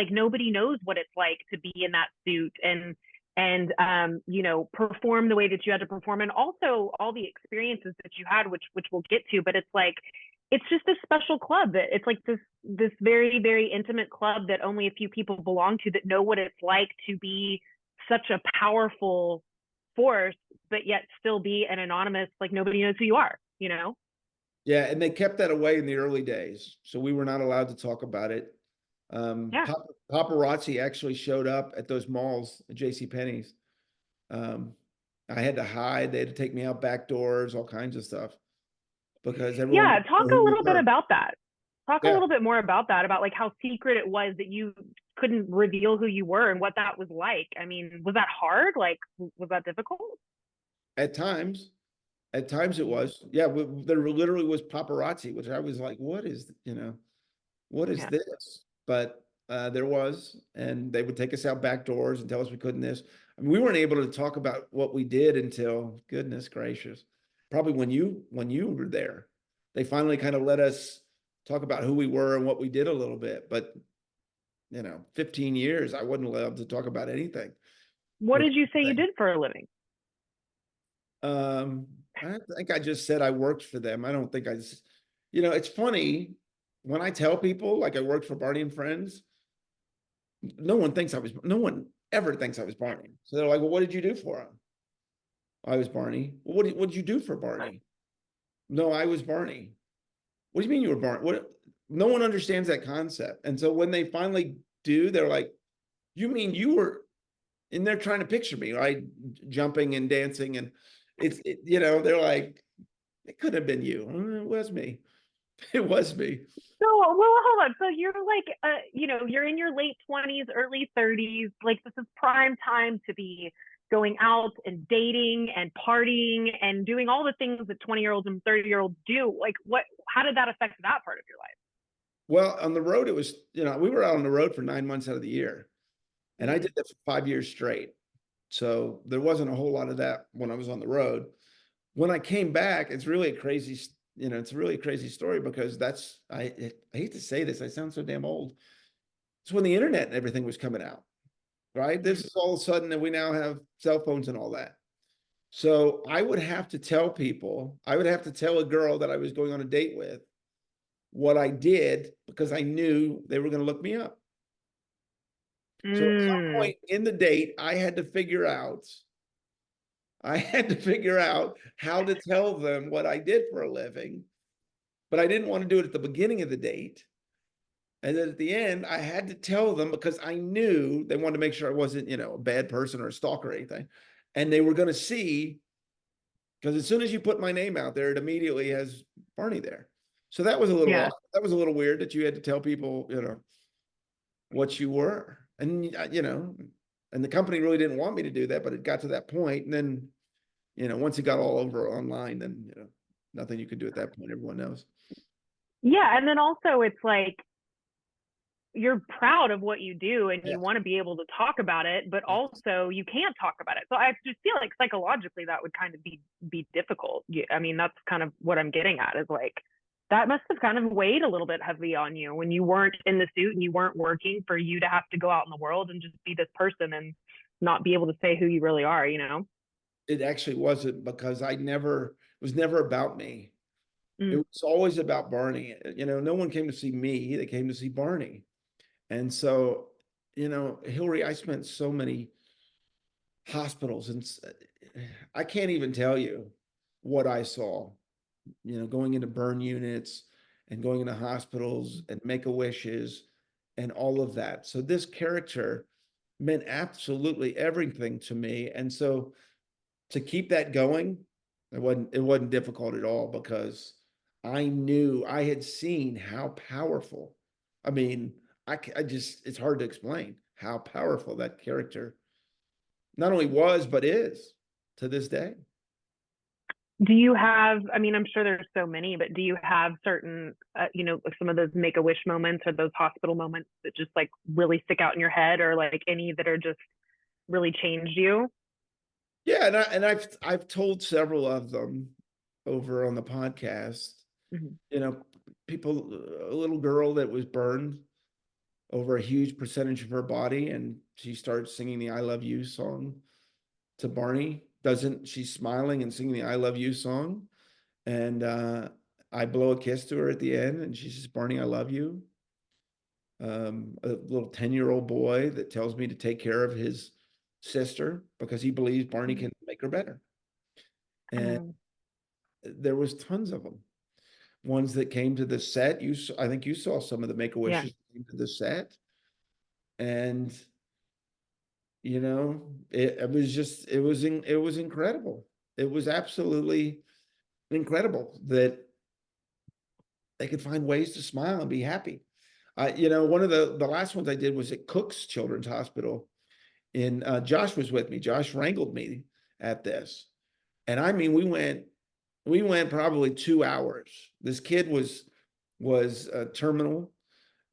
nobody knows what it's like to be in that suit and perform the way that you had to perform, and also all the experiences that you had, which we'll get to. But it's like, it's just this special club that it's like this very, very intimate club that only a few people belong to, that know what it's like to be such a powerful force, but yet still be an anonymous, like nobody knows who you are. Yeah, and they kept that away in the early days, so we were not allowed to talk about it. Yeah. Paparazzi actually showed up at those malls, at J.C. Penney's. I had to hide. They had to take me out back doors, all kinds of stuff, because everyone Yeah, wanted to talk know a who we little bit were. about that. Talk a Yeah, little bit more about that, about like how secret it was that you couldn't reveal who you were and what that was like. I mean, was that hard? Like, was that difficult? at times. At times it was. Yeah, there literally was paparazzi, which I was like, what is Yeah. this? But there was, and they would take us out back doors and tell us we couldn't this. I mean, we weren't able to talk about what we did until, goodness gracious, probably when you were there. They finally kind of let us talk about who we were and what we did a little bit. But 15 years, I wasn't allowed to talk about anything. What With did you say you anything. did for a living? I think I just said I worked for them. I don't think it's funny when I tell people like I worked for Barney and Friends, no one ever thinks I was Barney. So they're like, well, what did you do for him? I was Barney. Well, what did you do for Barney? No, I was Barney. What do you mean you were Barney? no one understands that concept. And so when they finally do, they're like, you mean you were in there trying to picture me, right? Jumping and dancing. And they're like, it could have been you. It was me. It was me. So, well, hold on. So you're like, you're in your late 20s, early 30s. Like, this is prime time to be going out and dating and partying and doing all the things that 20-year-olds and 30-year-olds do. Like, how did that affect that part of your life? Well, on the road, it was, we were out on the road for 9 months out of the year. And I Mm-hmm. did that for 5 years straight. So there wasn't a whole lot of that when I was on the road. When I came back, it's really a crazy, it's a really crazy story because I hate to say this, I sound so damn old. It's when the internet and everything was coming out, right? This is all of a sudden that we now have cell phones and all that. So I would have to tell people, I would have to tell a girl that I was going on a date with what I did because I knew they were going to look me up. So at some Mm. point in the date, I had to figure out how to tell them what I did for a living, but I didn't want to do it at the beginning of the date. And then at the end, I had to tell them because I knew they wanted to make sure I wasn't, a bad person or a stalker or anything. And they were going to see, because as soon as you put my name out there, it immediately has Barney there. So that was a little Yeah. awkward. That was a little weird that you had to tell people, what you were. And, and the company really didn't want me to do that, but it got to that point. And then, once it got all over online, then, nothing you could do at that point. Everyone knows. Yeah. And then also, it's like, you're proud of what you do and you Yes. want to be able to talk about it, but also you can't talk about it. So I just feel like psychologically that would kind of be difficult. I mean, that's kind of what I'm getting at, is like, that must have kind of weighed a little bit heavy on you when you weren't in the suit and you weren't working, for you to have to go out in the world and just be this person and not be able to say who you really are, you know? It actually wasn't, because it was never about me. It Mm. was always about Barney. No one came to see me, they came to see Barney. And so, Hilary, I spent so many hospitals, and I can't even tell you what I saw, going into burn units and going into hospitals and make-a-wishes and all of that. So this character meant absolutely everything to me. And so to keep that going, it wasn't difficult at all, because I knew, I had seen how powerful. I mean, I just, it's hard to explain how powerful that character not only was but is to this day. Do you have, I mean, I'm sure there's so many, but do you have certain, like some of those make a wish moments or those hospital moments that just like really stick out in your head, or like any that are just really changed you? Yeah, and I've told several of them over on the podcast. Mm-hmm. You know, people, a little girl that was burned over a huge percentage of her body, and she starts singing the "I Love You" song to Barney. Doesn't She's smiling and singing the "I Love You" song, and I blow a kiss to her at the end, and she says, "Barney, I love you." A little 10-year-old boy that tells me to take care of his sister because he believes Barney can make her better. And Um, there was tons of them. Ones that came to the set. I think you saw some of the Make a yeah. Wishes came to the set, and it was incredible. It was absolutely incredible that they could find ways to smile and be happy. One of the last ones I did was at Cook's Children's Hospital. In Josh was with me. Josh wrangled me at this, and I mean, we went probably 2 hours. This kid was terminal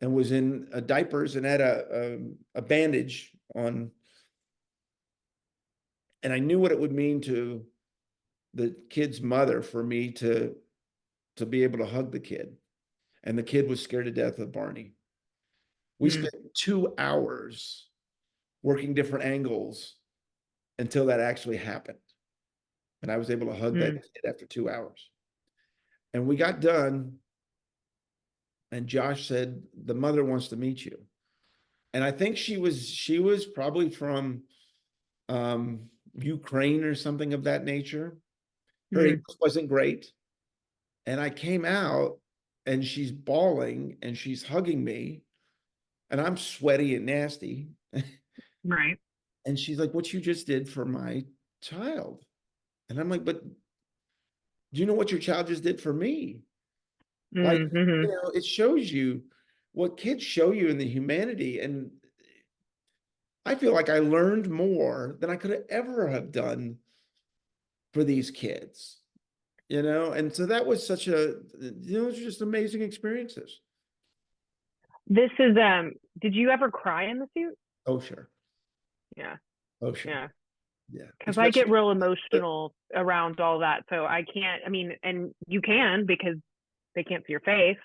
and was in diapers and had a bandage on, and I knew what it would mean to the kid's mother for me to be able to hug the kid, and the kid was scared to death of Barney. We Mm. spent 2 hours working different angles until that actually happened, and I was able to hug that Mm. kid after 2 hours. And we got done, and Josh said, "The mother wants to meet you." And I think she was probably from Ukraine or something of that nature. Her Mm. English wasn't great. And I came out and she's bawling and she's hugging me and I'm sweaty and nasty. Right. And she's like, what you just did for my child. And I'm like, but do you know what your child just did for me? Like, Mm-hmm. it shows you what kids show you in the humanity. And I feel like I learned more than I could have ever have done for these kids, And so that was such those are just amazing experiences. This is did you ever cry in the suit? Oh, sure. Yeah. Oh, sure. Yeah. Yeah. Because I get Especially real the, emotional around all that. So I can't, I mean, and you can because they can't see your face,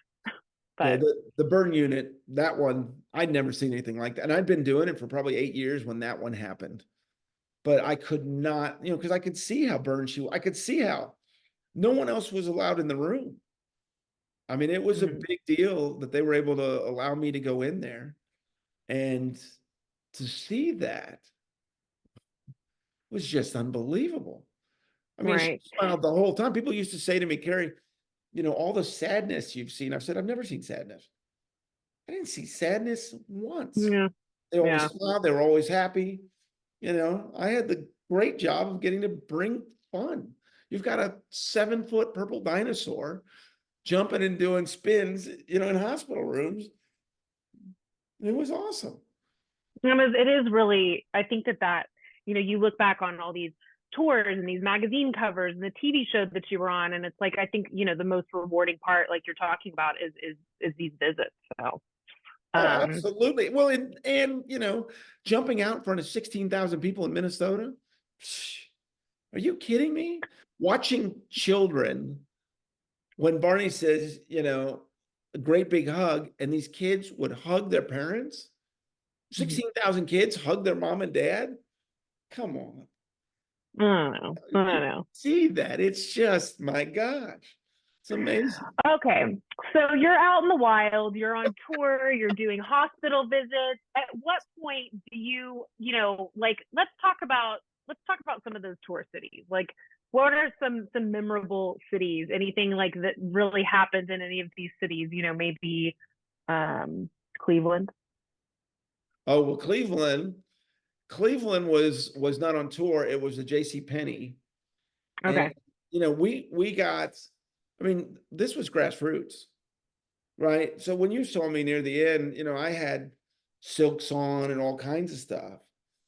yeah, but the burn unit, that one, I'd never seen anything like that. And I'd been doing it for probably 8 years when that one happened. But I could not, because I could see how burned I could see how no one else was allowed in the room. I mean, it was a mhm. big deal that they were able to allow me to go in there and to see that was just unbelievable. I mean, she Right. smiled the whole time. People used to say to me, Carey, all the sadness you've seen. I've said, I've never seen sadness. I didn't see sadness once. Yeah. They always Yeah. smiled. They were always happy. I had the great job of getting to bring fun. You've got a 7-foot purple dinosaur jumping and doing spins, in hospital rooms. It was awesome. It is really, I think that, you look back on all these tours and these magazine covers and the TV shows that you were on. And it's like, I think, the most rewarding part, like you're talking about is these visits. So, Oh, um, absolutely. Well, and jumping out in front of 16,000 people in Minnesota. Are you kidding me? Watching children when Barney says, a great big hug, and these kids would hug their parents. 16,000 kids hug their mom and dad. Come on. I don't know. I You don't know. see that. It's just, my gosh. It's amazing. Okay. So you're out in the wild, you're on tour, you're doing hospital visits. At what point do like let's talk about some of those tour cities. Like what are some memorable cities? Anything like that really happened in any of these cities, maybe um Cleveland. Oh, well, Cleveland was not on tour. It was a JC Penney. And Okay. we got, I mean, this was grassroots, right? So when you saw me near the end, I had silks on and all kinds of stuff.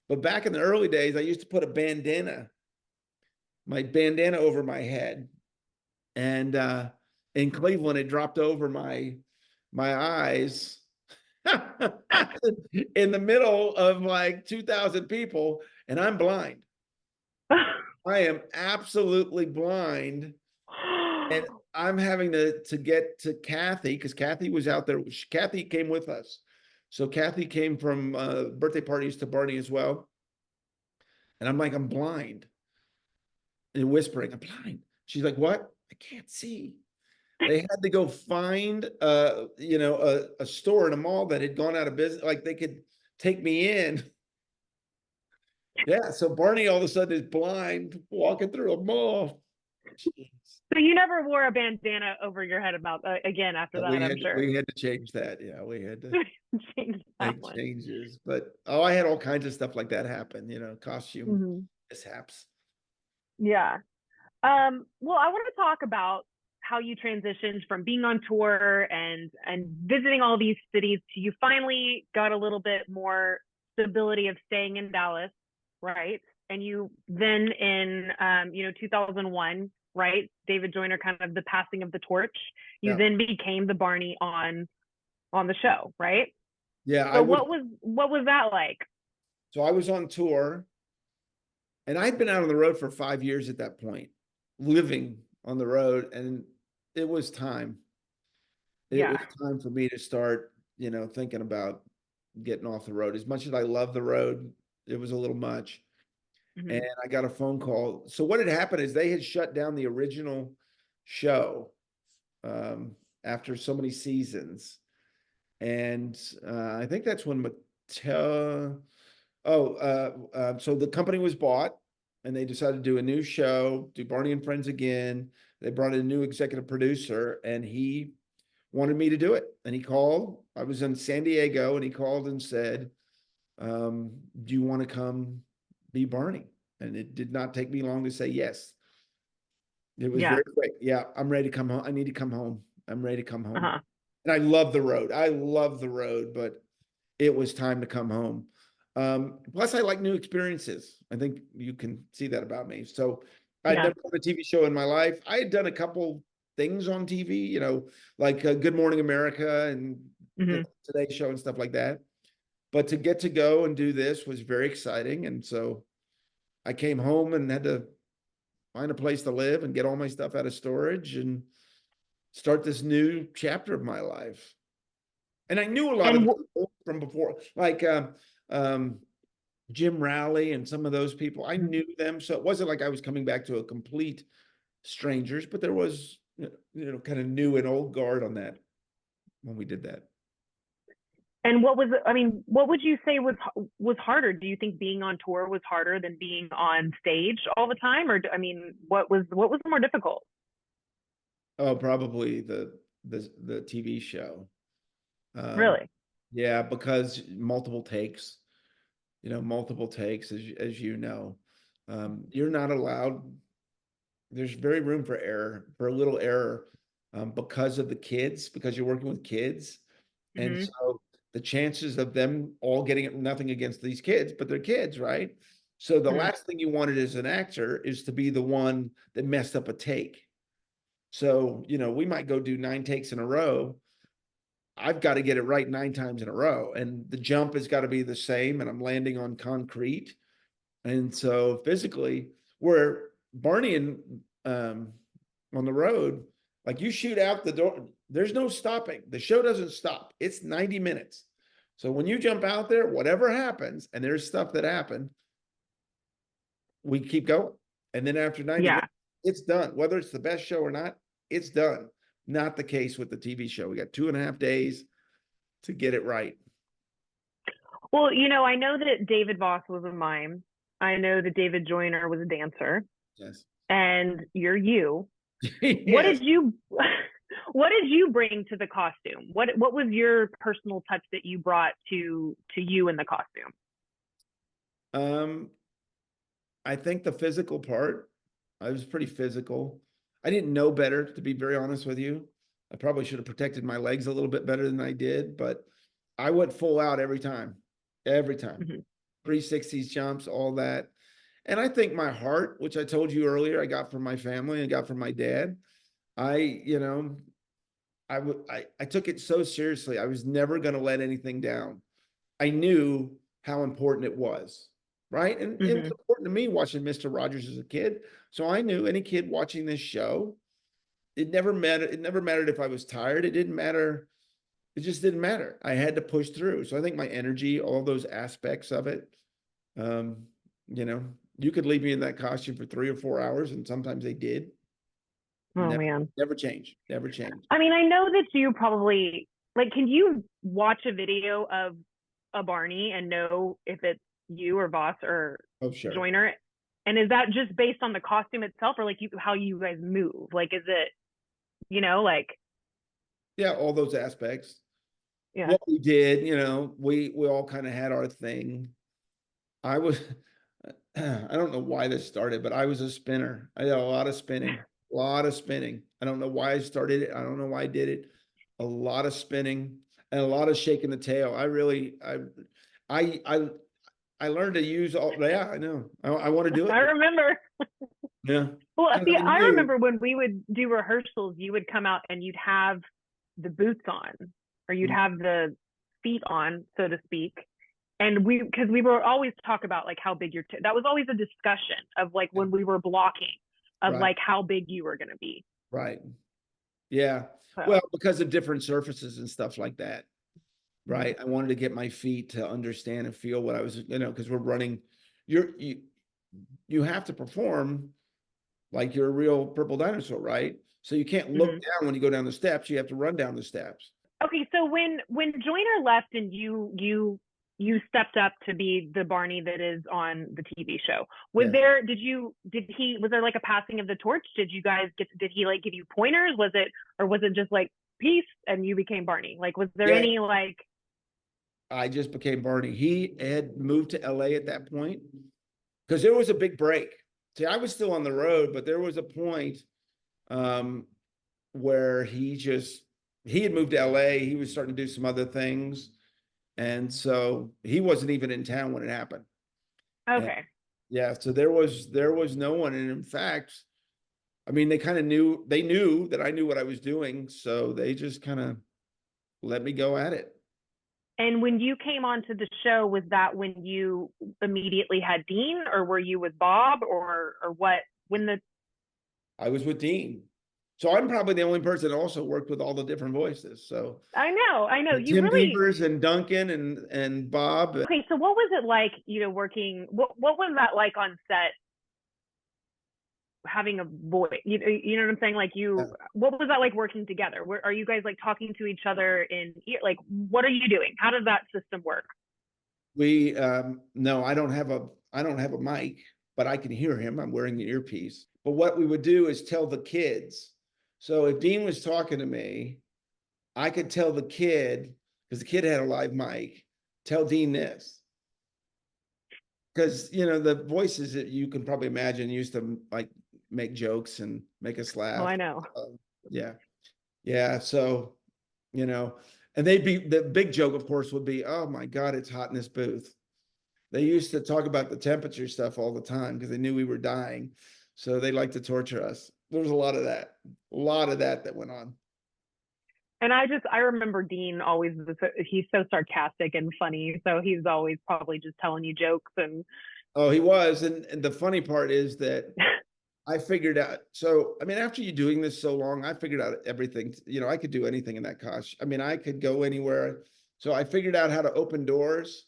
But back in the early days, I used to put my bandana over my head. And in Cleveland, it dropped over my eyes in the middle of like 2,000 people, and I'm blind. I am absolutely blind, and I'm having to get to Kathy because Kathy was out there. Kathy came with us, so Kathy came from birthday parties to Barney as well, and I'm like, I'm blind, and whispering, I'm blind. She's like, what? I can't see. They had to go find a store in a mall that had gone out of business, like they could take me in. Yeah, so Barney all of a sudden is blind walking through a mall. Jeez. So you never wore a bandana over your head about again after that, I'm sure. We had to change that. Yeah, we had to Change that make one. changes. But I had all kinds of stuff like that happen, costume Mhm. mishaps. Yeah. Well, I want to talk about how you transitioned from being on tour and visiting all these cities to you finally got a little bit more stability of staying in Dallas, right? And you then in 2001, right? David Joyner, kind of the passing of the torch. You Yeah. then became the Barney on the show, right? Yeah, So what was that like? so I was on tour, and I'd been out on the road for 5 years at that point, living on the road, and it was time. It was Yeah. time for me to start, thinking about getting off the road. As much as I love the road, it was a little much. And Mhm. I got a phone call. So what had happened is they had shut down the original show after so many seasons. And I think that's when Mattel. So the company was bought, and they decided to do a new show, do Barney and Friends again. They brought in a new executive producer, and he wanted me to do it. And he called. I was in San Diego, and he called and said, do you want to come be Barney? And it did not take me long to say yes. It was Yeah. very quick. Yeah, I'm ready to come home. I need to come home. I'm ready to come home. Uh-huh. And I love the road. I love the road, but it was time to come home. Plus, I like new experiences. I think you can see that about me. So I'd Yeah. never done a TV show in my life. I had done a couple things on TV, like Good Morning America and the Hmm. Today Show and stuff like that. But to get to go and do this was very exciting. And so I came home and had to find a place to live and get all my stuff out of storage and start this new chapter of my life. And I knew a lot of And the people from before, like um, Jim Rowley and some of those people. I knew them, so it wasn't like I was coming back to a complete strangers, but there was, kind of new and old guard on that when we did that. what was, I mean, what would you say was harder? Do you think being on tour was harder than being on stage all the time? Or, I mean, what was more difficult? Oh, probably the TV show. Um, Really? yeah, because multiple takes, as you know. You're not allowed. There's very room for error, for a little error, because of the kids, because you're working with kids. And Hmm. so the chances of them all getting it, nothing against these kids, but they're kids, right? So the Hmm. last thing you wanted as an actor is to be the one that messed up a take. So, we might go do 9 takes in a row. I've got to get it right 9 times in a row. And the jump has got to be the same. And I'm landing on concrete. And so physically, where Barney and on the road, like you shoot out the door, there's no stopping. The show doesn't stop. It's 90 minutes. So when you jump out there, whatever happens, and there's stuff that happened, we keep going. And then after 90 Yeah. minutes, it's done. Whether it's the best show or not, it's done. Not the case with the TV show. We got 2.5 days to get it right. Well, I know that David Voss was a mime. I know that David Joyner was a dancer, Yes. and you're you. What Yes. did you what did you bring to the costume? What was your personal touch that you brought to you in the costume? Um, I think the physical part, I was pretty physical. I didn't know better, to be very honest with you. I probably should have protected my legs a little bit better than I did, but I went full out every time. Hmm. 360s jumps, all that. And I think my heart, which I told you earlier, I got from my family and got from my dad. I, I took it so seriously. I was never going to let anything down. I knew how important it was, right? And it was Hmm. important to me watching Mr. Rogers as a kid. So I knew any kid watching this show, it never mattered. It never mattered if I was tired. It didn't matter. It just didn't matter. I had to push through. So I think my energy, all those aspects of it, um, you know, you could leave me in that costume for 3 or 4 hours, and sometimes they did. Oh Never, man. never changed. Never changed. I mean, I know that you probably like, can you watch a video of a Barney and know if it's you or Voss or Oh, sure. Joyner? And is that just based on the costume itself, or like how you guys move? Like, is it, like, Yeah, all those aspects. yeah. What we did, we all kind of had our thing. I was, I don't know why this started, but I was a spinner. I did a lot of spinning, a lot of spinning. I don't know why I started it. I don't know why I did it. A lot of spinning and a lot of shaking the tail. I, I, I learned to use all. Yeah, I know. I want to do it. I remember. Yeah, Well, because see, I I knew. remember when we would do rehearsals, you would come out and you'd have the boots on, or you'd have the feet on, so to speak. And because we were always talk about like how big that was always a discussion of like when we were blocking of Right, like how big you were going to be. right. Yeah. Well, So, because of different surfaces and stuff like that. mhm. Right. I wanted to get my feet to understand and feel what I was, because we're running. You have to perform like you're a real purple dinosaur, right? So you can't look Mhm. down when you go down the steps. You have to run down the steps. Okay, so when Joyner left and you stepped up to be the Barney that is on the TV show, Yes. was there like a passing of the torch? Did you guys did he like give you pointers? Was it, or was it just like earpiece and you became Barney? Like, was there Yeah, any like, I just became Barney. He had moved to LA at that point because there was a big break. See, I was still on the road, but there was a point um, where he had moved to LA. He was starting to do some other things. And so he wasn't even in town when it happened. And okay. yeah, so there was no one. And in fact, I mean, they knew that I knew what I was doing. So they just kind of let me go at it. And when you came onto the show, was that when you immediately had Dean, or were you with Bob, or what? When the I was with Dean. So I'm probably the only person that also worked with all the different voices. So I know, you Tim really Beavers and Duncan and Bob. okay. So what was it like, working? What was that like on set? Having a voice, you know what I'm saying? Like what was that like working together? Are you guys like talking to each other in ear? Like, what are you doing? How does that system work? We no, I don't have a mic, but I can hear him. I'm wearing an earpiece. But what we would do is tell the kids. So if Dean was talking to me, I could tell the kid, because the kid had a live mic, tell Dean this. Because the voices that you can probably imagine used to like make jokes and make us Oh, laugh. I know. Yeah. Yeah. So, you know, and the big joke, of course, would be, oh my God, it's hot in this booth. They used to talk about the temperature stuff all the time because they knew we were dying. So they like to torture us. There was a lot of that went on. And I remember Dean always, he's so sarcastic and funny. So he's always probably just telling you jokes and, Oh, he was. And the funny part is that I figured out. So, I mean, after you doing this so long, I figured out everything. I could do anything in that costume. I mean, I could go anywhere. So I figured out how to open doors.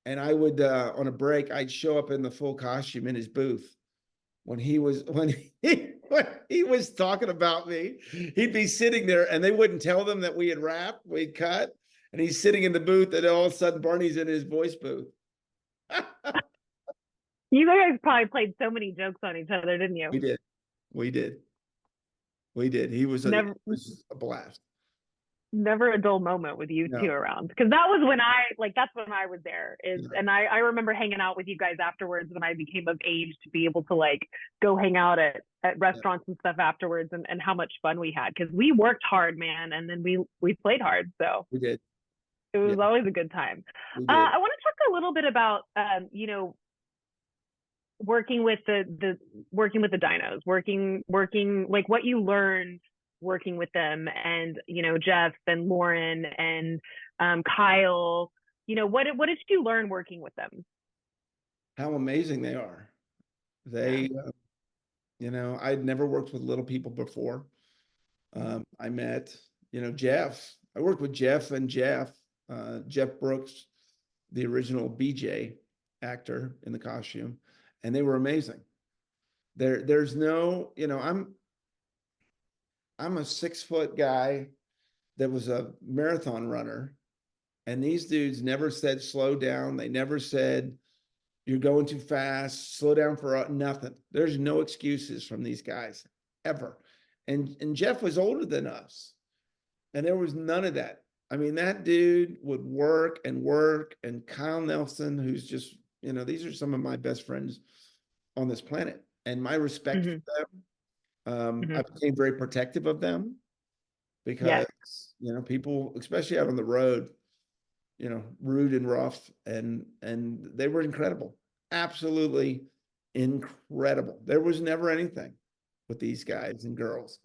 And I would, on a break, I'd show up in the full costume in his booth. When he was talking about me, he'd be sitting there and they wouldn't tell them that we had wrapped, we'd cut, and he's sitting in the booth, and all of a sudden Barney's in his voice booth. you guys probably played so many jokes on each other, didn't you? We did. We did. We did. It Never, was a blast. never a dull moment with you two No. around, because that was when that's when I was there is, Yeah. and I remember hanging out with you guys afterwards when I became of age to be able to like go hang out at Yeah. restaurants and stuff afterwards, and how much fun we had, because we worked hard, man, and then we played hard, so We did. it Yeah, was always a good time. we did. I want to talk a little bit about working with the dinos, working like what you learned working with them, and Jeff and Lauren and Kyle. What did you learn working with them? How amazing they are. Yeah. They, I'd never worked with little people before. I met, Jeff. I worked with Jeff and Jeff Brooks, the original BJ actor in the costume, and they were amazing. There's no, I'm a 6 foot guy that was a marathon runner, and these dudes never said slow down. They never said you're going too fast, slow down for nothing. There's no excuses from these guys ever. And Jeff was older than us, and there was none of that. I mean, that dude would work and work. And Kyle Nelson, who's just, these are some of my best friends on this planet, and my respect Hmm. for them. I Hmm. became very protective of them Yes. because, people, especially out on the road, rude and rough, and they were incredible, absolutely incredible. There was never anything with these guys and girls,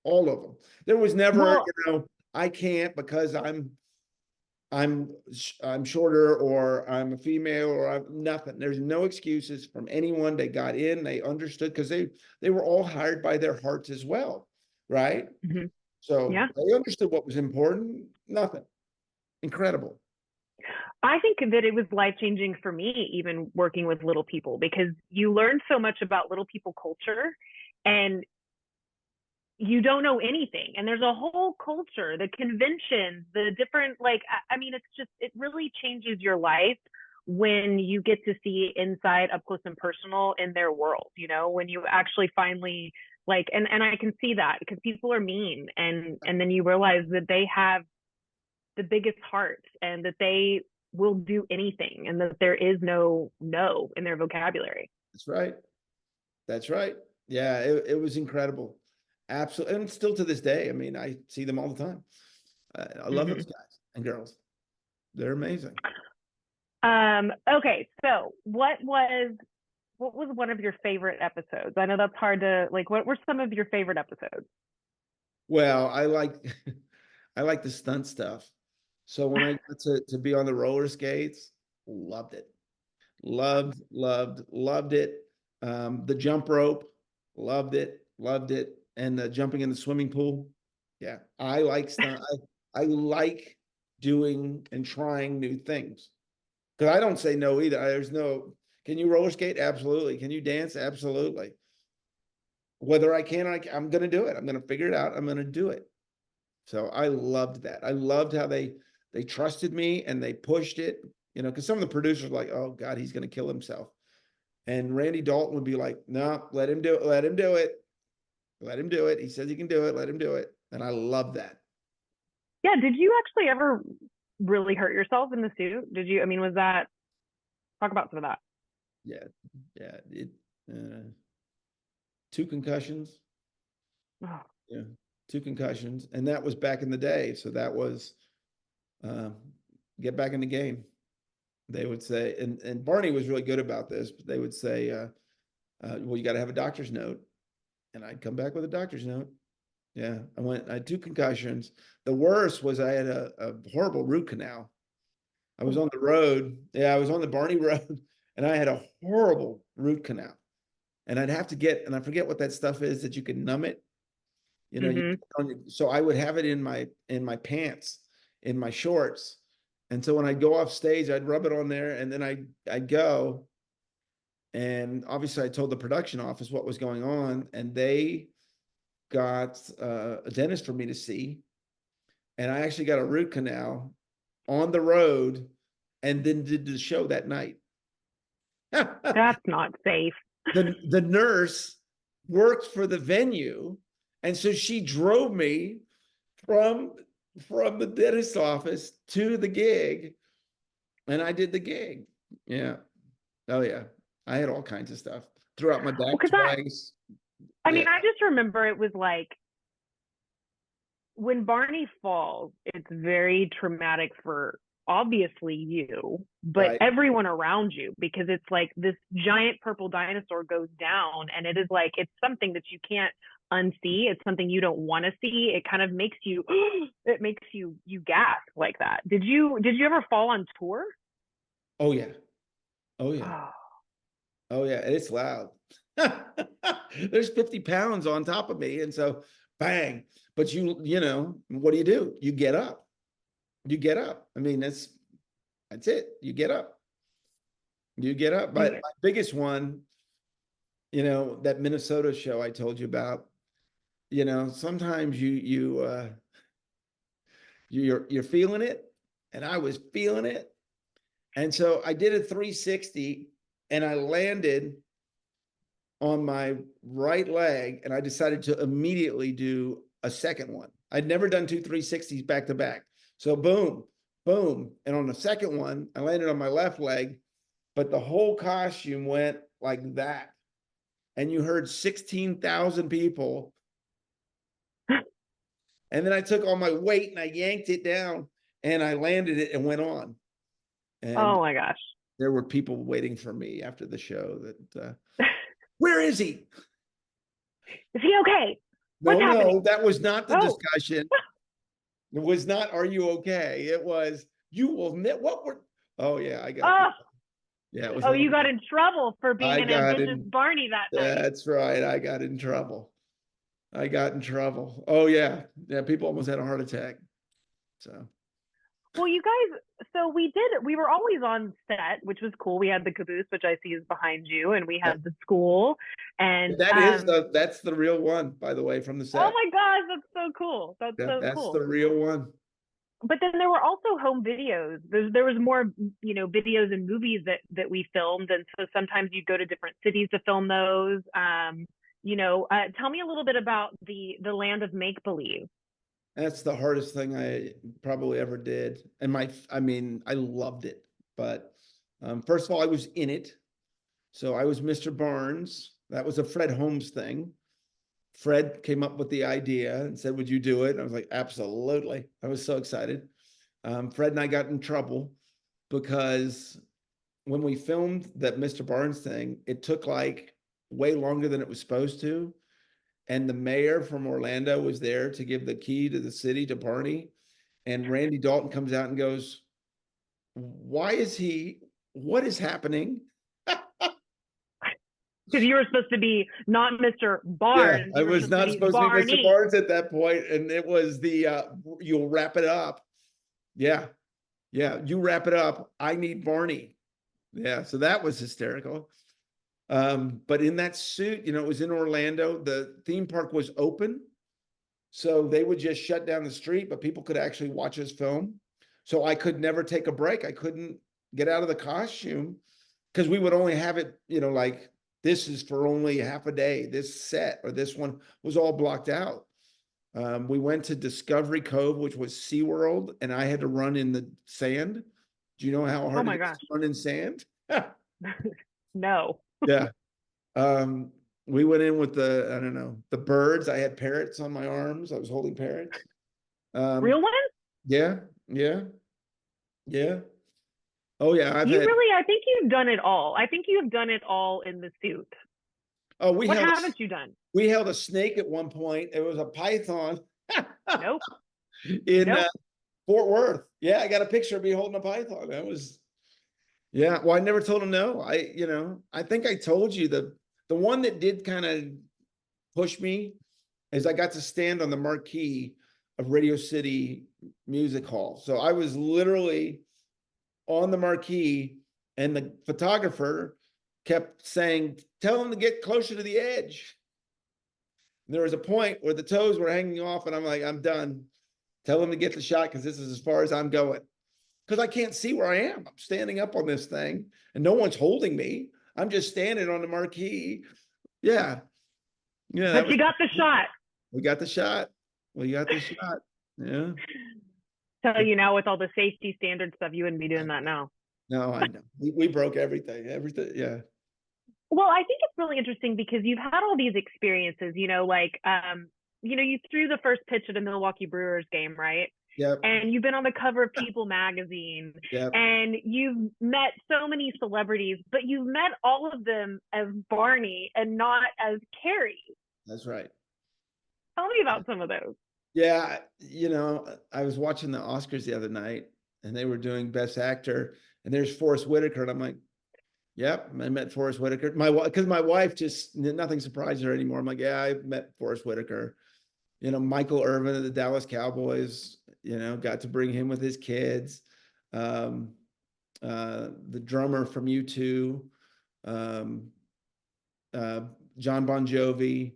all of them. There was never, Well, I can't because I'm I'm shorter, or I'm a female, or I'm nothing. There's no excuses from anyone. They got in, they understood, because they were all hired by their hearts as well, right? mhm. So Yeah. they understood what was important. Nothing. Incredible. I think that it was life changing for me, even working with little people, because you learn so much about little people culture, and you don't know anything. And there's a whole culture, the conventions, the different, like, I mean, it really changes your life when you get to see inside up close and personal in their world, when you actually finally Like, and I can see that because people are mean, and then you realize that they have the biggest hearts and that they will do anything and that there is no in their vocabulary. That's right. That's right. Yeah, it was incredible. Absolutely. And still to this day, I mean, I see them all the time. I love those Mm-hmm. guys and girls. They're amazing. Okay, so what was one of your favorite episodes? I know that's hard to like. What were some of your favorite episodes? Well, I like I like the stunt stuff. So when I got to be on the roller skates, loved it. Loved it. The jump rope, loved it. And the jumping in the swimming pool. Yeah, I like stunt. I like doing and trying new things. Because I don't say no either. There's no, can you roller skate? Absolutely. Can you dance? Absolutely. Whether I can, I'm going to do it. I'm going to figure it out. I'm going to do it. So I loved that. I loved how they trusted me and they pushed it, you know, because some of the producers were like, oh God, he's going to kill himself. And Randy Dalton would be like, no, let him do it. Let him do it. Let him do it. He says he can do it. Let him do it. And I love that. Yeah, did you actually ever really hurt yourself in the suit? Did you? I mean, was that talk about some of that? Yeah. Yeah. Uh, 2 concussions. Oh. Yeah. 2 concussions. And that was back in the day. So that was uh, get back in the game. They would say, and Barney was really good about this, but they would say, well, you got to have a doctor's note. And I'd come back with a doctor's note. Yeah. I had 2 concussions. The worst was I had a horrible root canal. I was on the road. Yeah, I was on the Barney road and I had a horrible root canal. And I'd have to get, and I forget what that stuff is that you can numb it. You know, Mm-hmm. so I would have it in my pants, in my shorts. And so when I'd go off stage, I'd rub it on there and then I'd go. And obviously I told the production office what was going on and they got a dentist for me to see. And I actually got a root canal on the road and then did the show that night. That's not safe. The nurse worked for the venue. And so she drove me from the dentist office to the gig and I did the gig. Yeah. Oh yeah. I had all kinds of stuff. Threw out my Well, back because twice. I Yeah. mean, I just remember it was like when Barney falls, it's very traumatic for obviously you, but Right. everyone around you, because it's like this giant purple dinosaur goes down and it is like it's something that you can't unsee. It's something you don't want to see. It kind of makes you it makes you gasp like that. Did you ever fall on tour? Oh yeah. Oh yeah. Oh, Oh yeah. And it's loud. There's 50 pounds on top of me. And so bang. But you know, what do? You get up. You get up. I mean, that's it. You get up. You get up. But yeah. my biggest one, you know, that Minnesota show I told you about, you know, sometimes you're feeling it, and I was feeling it. And so I did a 360 and I landed on my right leg and I decided to immediately do a second one. I'd never done 2 360s back to back. So boom, boom. And on the second one, I landed on my left leg, but the whole costume went like that. And you heard 16,000 people. And then I took all my weight and I yanked it down and I landed it and went on. And Oh my gosh. there were people waiting for me after the show that, where is he? Is he okay? What's No, happening? no, that was not the Oh. discussion. It was not, are you okay? It was, you will admit what were, oh yeah, I got, Oh, yeah, it was a oh, little, you got in trouble for being I an got ambitious in, Barney that night. that's right, I got in trouble. I got in trouble. Oh yeah, yeah, people almost had a heart attack. So, Well, you guys, so we were always on set, which was cool. We had the caboose, which I see is behind you, and we yeah. had the school. And That's the real one, by the way, from the oh set. my gosh, that's so cool. That's so That's cool. the real one. But then there were also home videos. There was more, videos and movies that we filmed, and so sometimes you'd go to different cities to film those. Tell me a little bit about the land of make believe. That's the hardest thing I probably ever did. And I mean, I loved it. But first of all, I was in it. So I was Mr. Barnes. That was a Fred Holmes thing. Fred came up with the idea and said, "Would you do it?" And I was like, "Absolutely." I was so excited. Fred and I got in trouble because when we filmed that Mr. Barnes thing, it took like way longer than it was supposed to. And the mayor from Orlando was there to give the key to the city to Barney. And Randy Dalton comes out and goes, "Why is what is happening?" Because you were supposed to be not Mr. Yeah, Barnes, I you were was supposed to not be supposed to be Mr. Barney. Barnes at that point, and it was you'll wrap it up. Yeah, yeah, you wrap it up. I need Barney. Yeah, so that was hysterical. But in that suit, it was in Orlando. The theme park was open, so they would just shut down the street, but people could actually watch us film. So I could never take a break. I couldn't get out of the costume because we would only have it, like this is for only half a day. This set or this one was all blocked out. We went to Discovery Cove, which was SeaWorld, and I had to run in the sand. Do you know how Oh hard my it is gosh. to run in sand? No. Yeah. Um, we went in with I don't know, the birds. I had parrots on my arms. I was holding parrots. Um, Real one? yeah, yeah, yeah. Oh yeah, I think you've done it all. I think you have done it all in the suit. oh, What haven't you done? we held a snake at one point. It was a python Nope. in Nope. Fort Worth. Yeah, I got a picture of me holding a python. That was, yeah. Well, I never told him no. I think I told you the one that did kind of push me is I got to stand on the marquee of Radio City Music Hall. So I was literally on the marquee, and the photographer kept saying, "Tell him to get closer to the edge." And there was a point where the toes were hanging off, and I'm like, "I'm done. Tell him to get the shot because this is as far as I'm going." Because I can't see where I am. I'm standing up on this thing, and no one's holding me. I'm just standing on the marquee. Yeah, yeah. But you got the shot. We got the shot. We got the shot. Yeah. Tell you now with all the safety standard stuff, you wouldn't be doing that now. No, I know. We broke everything. Everything. Yeah. Well, I think it's really interesting because you've had all these experiences, you threw the first pitch at a Milwaukee Brewers game, right? Yep. And you've been on the cover of People magazine, Yep. and you've met so many celebrities, but you've met all of them as Barney and not as Carey. That's right. Tell me about some of those. Yeah. I was watching the Oscars the other night, and they were doing Best Actor, and there's Forrest Whitaker, and I'm like, "Yep, I met Forrest Whitaker." Because my wife just nothing surprises her anymore. I'm like, "Yeah, I met Forrest Whitaker." Michael Irvin of the Dallas Cowboys. Got to bring him with his kids. The drummer from U2, um, John Bon Jovi.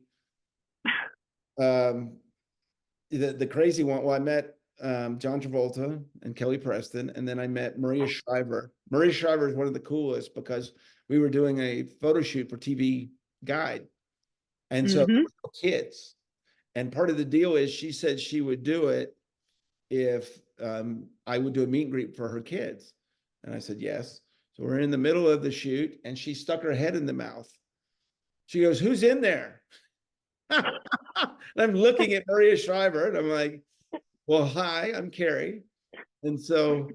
The crazy one. Well, I met John Travolta and Kelly Preston, and then I met Maria Shriver. Maria Shriver is one of the coolest because we were doing a photo shoot for TV Guide, and so there were no kids. And part of the deal is she said she would do it if I would do a meet and greet for her kids. And I said, yes. So we're in the middle of the shoot, and she stuck her head in the mouth. She goes, "Who's in there?" And I'm looking at Maria Shriver, and I'm like, "Well, hi, I'm Carey." And so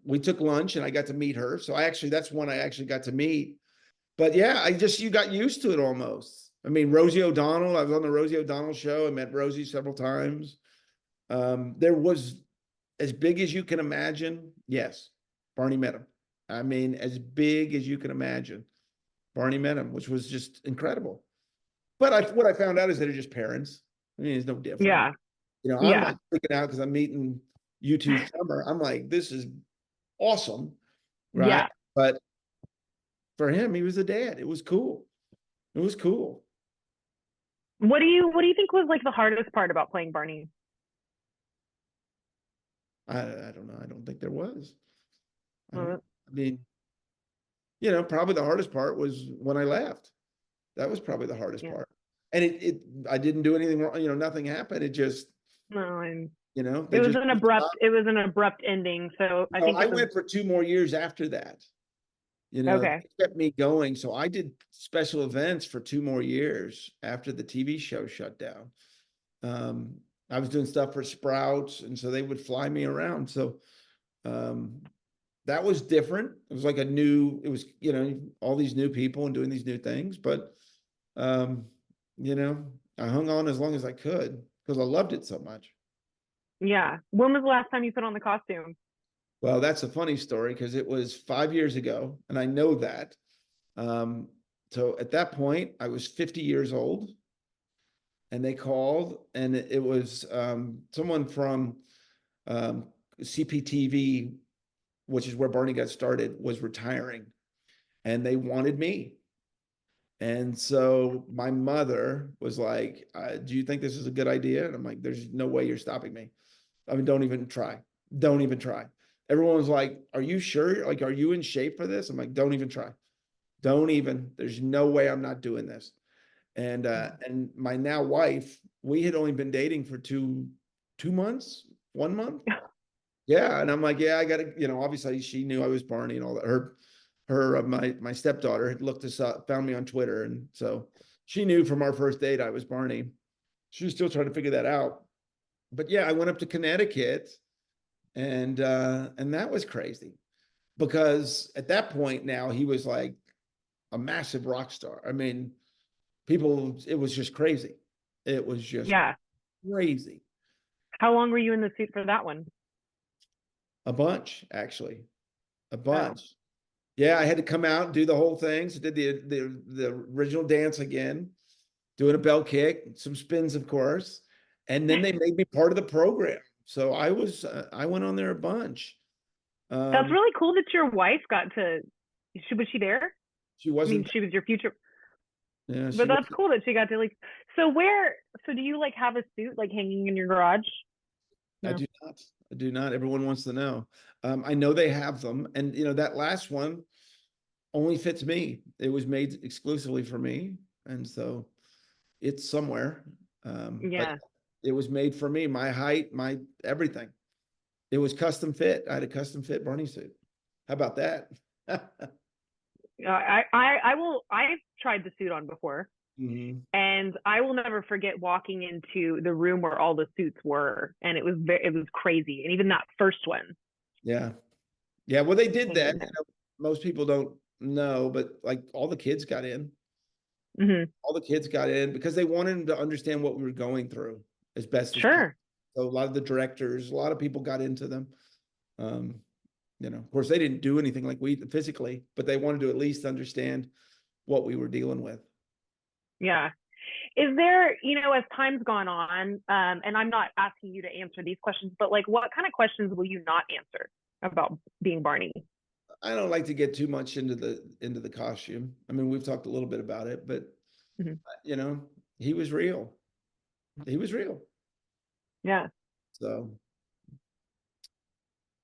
we took lunch, and I got to meet her. So that's one I actually got to meet. But yeah, you got used to it almost. I mean, Rosie O'Donnell, I was on the Rosie O'Donnell show. I met Rosie several times. There was as big as you can imagine. Yes, Barney met him. I mean, as big as you can imagine. Barney met him, which was just incredible. But what I found out is that they're just parents. I mean, it's no different. Yeah. I'm like freaking out because I'm meeting U2 Summer. I'm like, this is awesome. Right. Yeah. But for him, he was a dad. It was cool. It was cool. What do you think was like the hardest part about playing Barney? I don't know. I don't think there was. I Uh, mean, probably the hardest part was when I left. That was probably the hardest Yeah. part. And I didn't do anything wrong, nothing happened. It just, No, and they just stopped. it was an abrupt ending. So I No, think I it's went for 2 more years after that. okay. They kept me going. So I did special events for 2 more years after the TV show shut down. Um, I was doing stuff for Sprouts, and so they would fly me around. So um, that was different. It was like it was, all these new people and doing these new things. But, um, I hung on as long as I could because I loved it so much. Yeah. When was the last time you put on the costume? Well, that's a funny story because it was 5 years ago, and I know that. Um, so at that point, I was 50 years old, and they called, and it was someone from CPTV, which is where Barney got started, was retiring, and they wanted me. And so my mother was like, "Do you think this is a good idea?" And I'm like, "There's no way you're stopping me. I mean, don't even try. Don't even try." Everyone was like, "Are you sure? Like, are you in shape for this?" I'm like, "Don't even try. Don't even. There's no way I'm not doing this." And my now wife, we had only been dating for 2 months, 1 month. Yeah, and I'm like, "Yeah, I gotta," obviously she knew I was Barney and all that. My stepdaughter had looked us up, found me on Twitter, and so she knew from our first date I was Barney. She was still trying to figure that out. But yeah, I went up to Connecticut, and that was crazy because at that point now he was like a massive rock star. I mean, it was just crazy. It was just Yeah. crazy. How long were you in the suit for that one? A bunch, actually, a Oh. bunch. Yeah, I had to come out and do the whole thing. So did the original dance again, doing a bell kick, some spins, of course, and then they made me part of the program. So I went on there a bunch. That's Um, really cool that your wife got to was she there? she I mean, wasn't. she was your future, Yeah, but she that's wasn't. cool that she got to like so do you like have a suit like hanging in your garage? I No. do not. I do not. Everyone wants to know. I know they have them, and that last one only fits me. It was made exclusively for me, and so it's somewhere. But Yeah. it was made for me, my height, my everything. It was custom fit. I had a custom fit Barney suit. How about that? I've tried the suit on before. Mhm. And I will never forget walking into the room where all the suits were, and it was crazy. And even that first one, Yeah. Yeah. Well, they did my that. goodness. Most people don't know, but like all the kids got in. Hmm. All the kids got in because they wanted them to understand what we were going through as best as possible. Sure. So a lot of the directors, a lot of people got into them. Um, of course, they didn't do anything like we physically, but they wanted to at least understand what we were dealing with. Yeah. Is there, as time's gone on, and I'm not asking you to answer these questions, but like, what kind of questions will you not answer about being Barney? I don't like to get too much into the costume. I mean, we've talked a little bit about it, but Hmm. you know, he was real. He was real. Yeah. So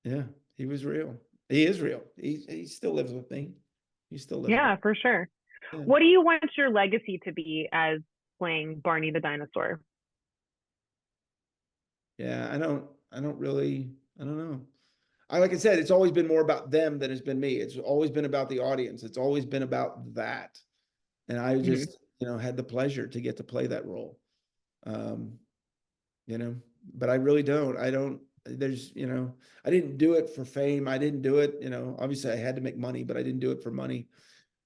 yeah, he was real. He is real. He still lives with me. He still lives with Yeah, for sure. me. Yeah. What do you want your legacy to be as playing Barney the dinosaur? Yeah, I don't really, I don't know. Like I said, it's always been more about them than it's been me. It's always been about the audience. It's always been about that. And I Hmm. just, had the pleasure to get to play that role. Um, you know, but I really don't. I don't, there's, I didn't do it for fame. I didn't do it, obviously I had to make money, but I didn't do it for money.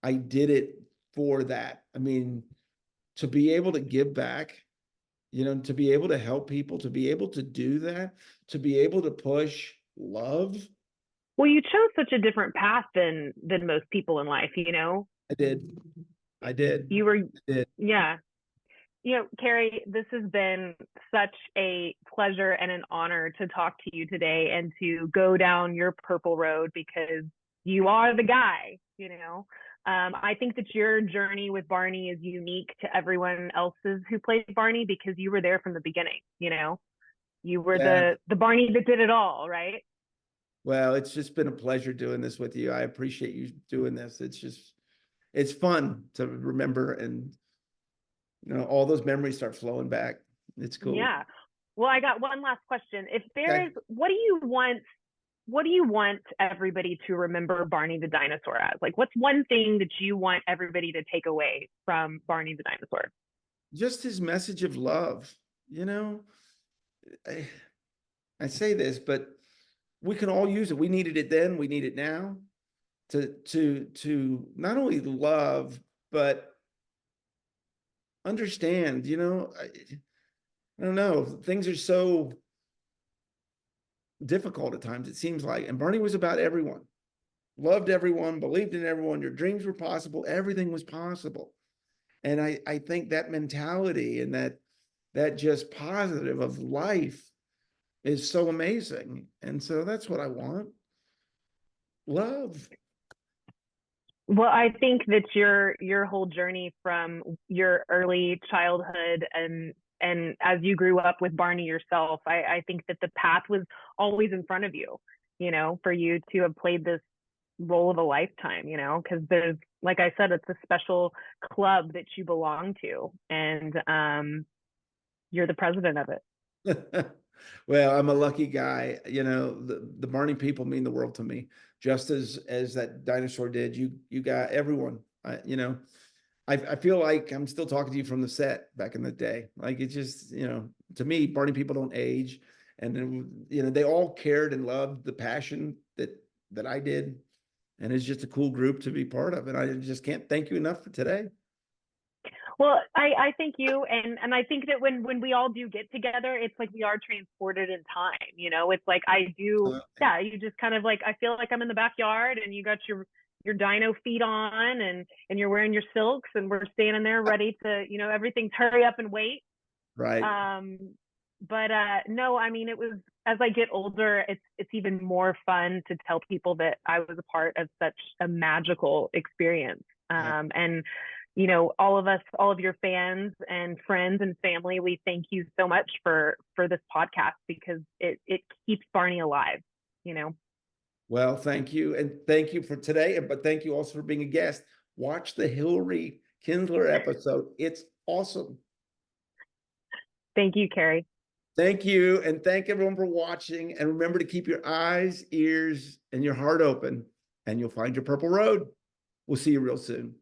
I did it for that. I mean, to be able to give back, to be able to help people, to be able to do that, to be able to push love. Well, you chose such a different path than most people in life. I did. I did. You were, I did. yeah. Carey, this has been such a pleasure and an honor to talk to you today and to go down your purple road because you are the guy. I think that your journey with Barney is unique to everyone else's who played Barney because you were there from the beginning. You were Yeah. the Barney that did it all, right? Well, it's just been a pleasure doing this with you. I appreciate you doing this. It's just, it's fun to remember, and all those memories start flowing back. It's cool. Yeah. Well, I got one last question. If Okay. there's, what do you want everybody to remember Barney the dinosaur as? Like, what's one thing that you want everybody to take away from Barney the dinosaur? Just his message of love. You know, I, I say this, but we can all use it. We needed it then, we need it now to not only love, but understand, I don't know. Things are so difficult at times, it seems like. And Barney was about everyone, loved everyone, believed in everyone. Your dreams were possible. Everything was possible. And I think that mentality and that just positive of life is so amazing. And so that's what I want. Love. Well, I think that your whole journey from your early childhood and as you grew up with Barney yourself, I think that the path was always in front of you, for you to have played this role of a lifetime, because there's, like I said, it's a special club that you belong to, and you're the president of it. Well, I'm a lucky guy. The Barney people mean the world to me, just as that dinosaur did. You got everyone. I feel like I'm still talking to you from the set back in the day. Like it's just, to me, Barney people don't age, and then, they all cared and loved the passion that I did, and it's just a cool group to be part of. And I just can't thank you enough for today. Well, I thank you, and I think that when we all do get together, it's like we are transported in time. It's like I do, yeah. You just kind of like I feel like I'm in the backyard, and you got your dino feet on, and you're wearing your silks, and we're standing there ready to, everything's hurry up and wait. Right. But no, I mean, it was, as I get older, it's even more fun to tell people that I was a part of such a magical experience. Yeah. And all of us, all of your fans and friends and family, we thank you so much for this podcast, because it keeps Barney alive. Well, thank you. And thank you for today. But thank you also for being a guest. Watch the Hilary Kinzler episode. It's awesome. Thank you, Carey. Thank you. And thank everyone for watching. And remember to keep your eyes, ears, and your heart open, and you'll find your purple road. We'll see you real soon.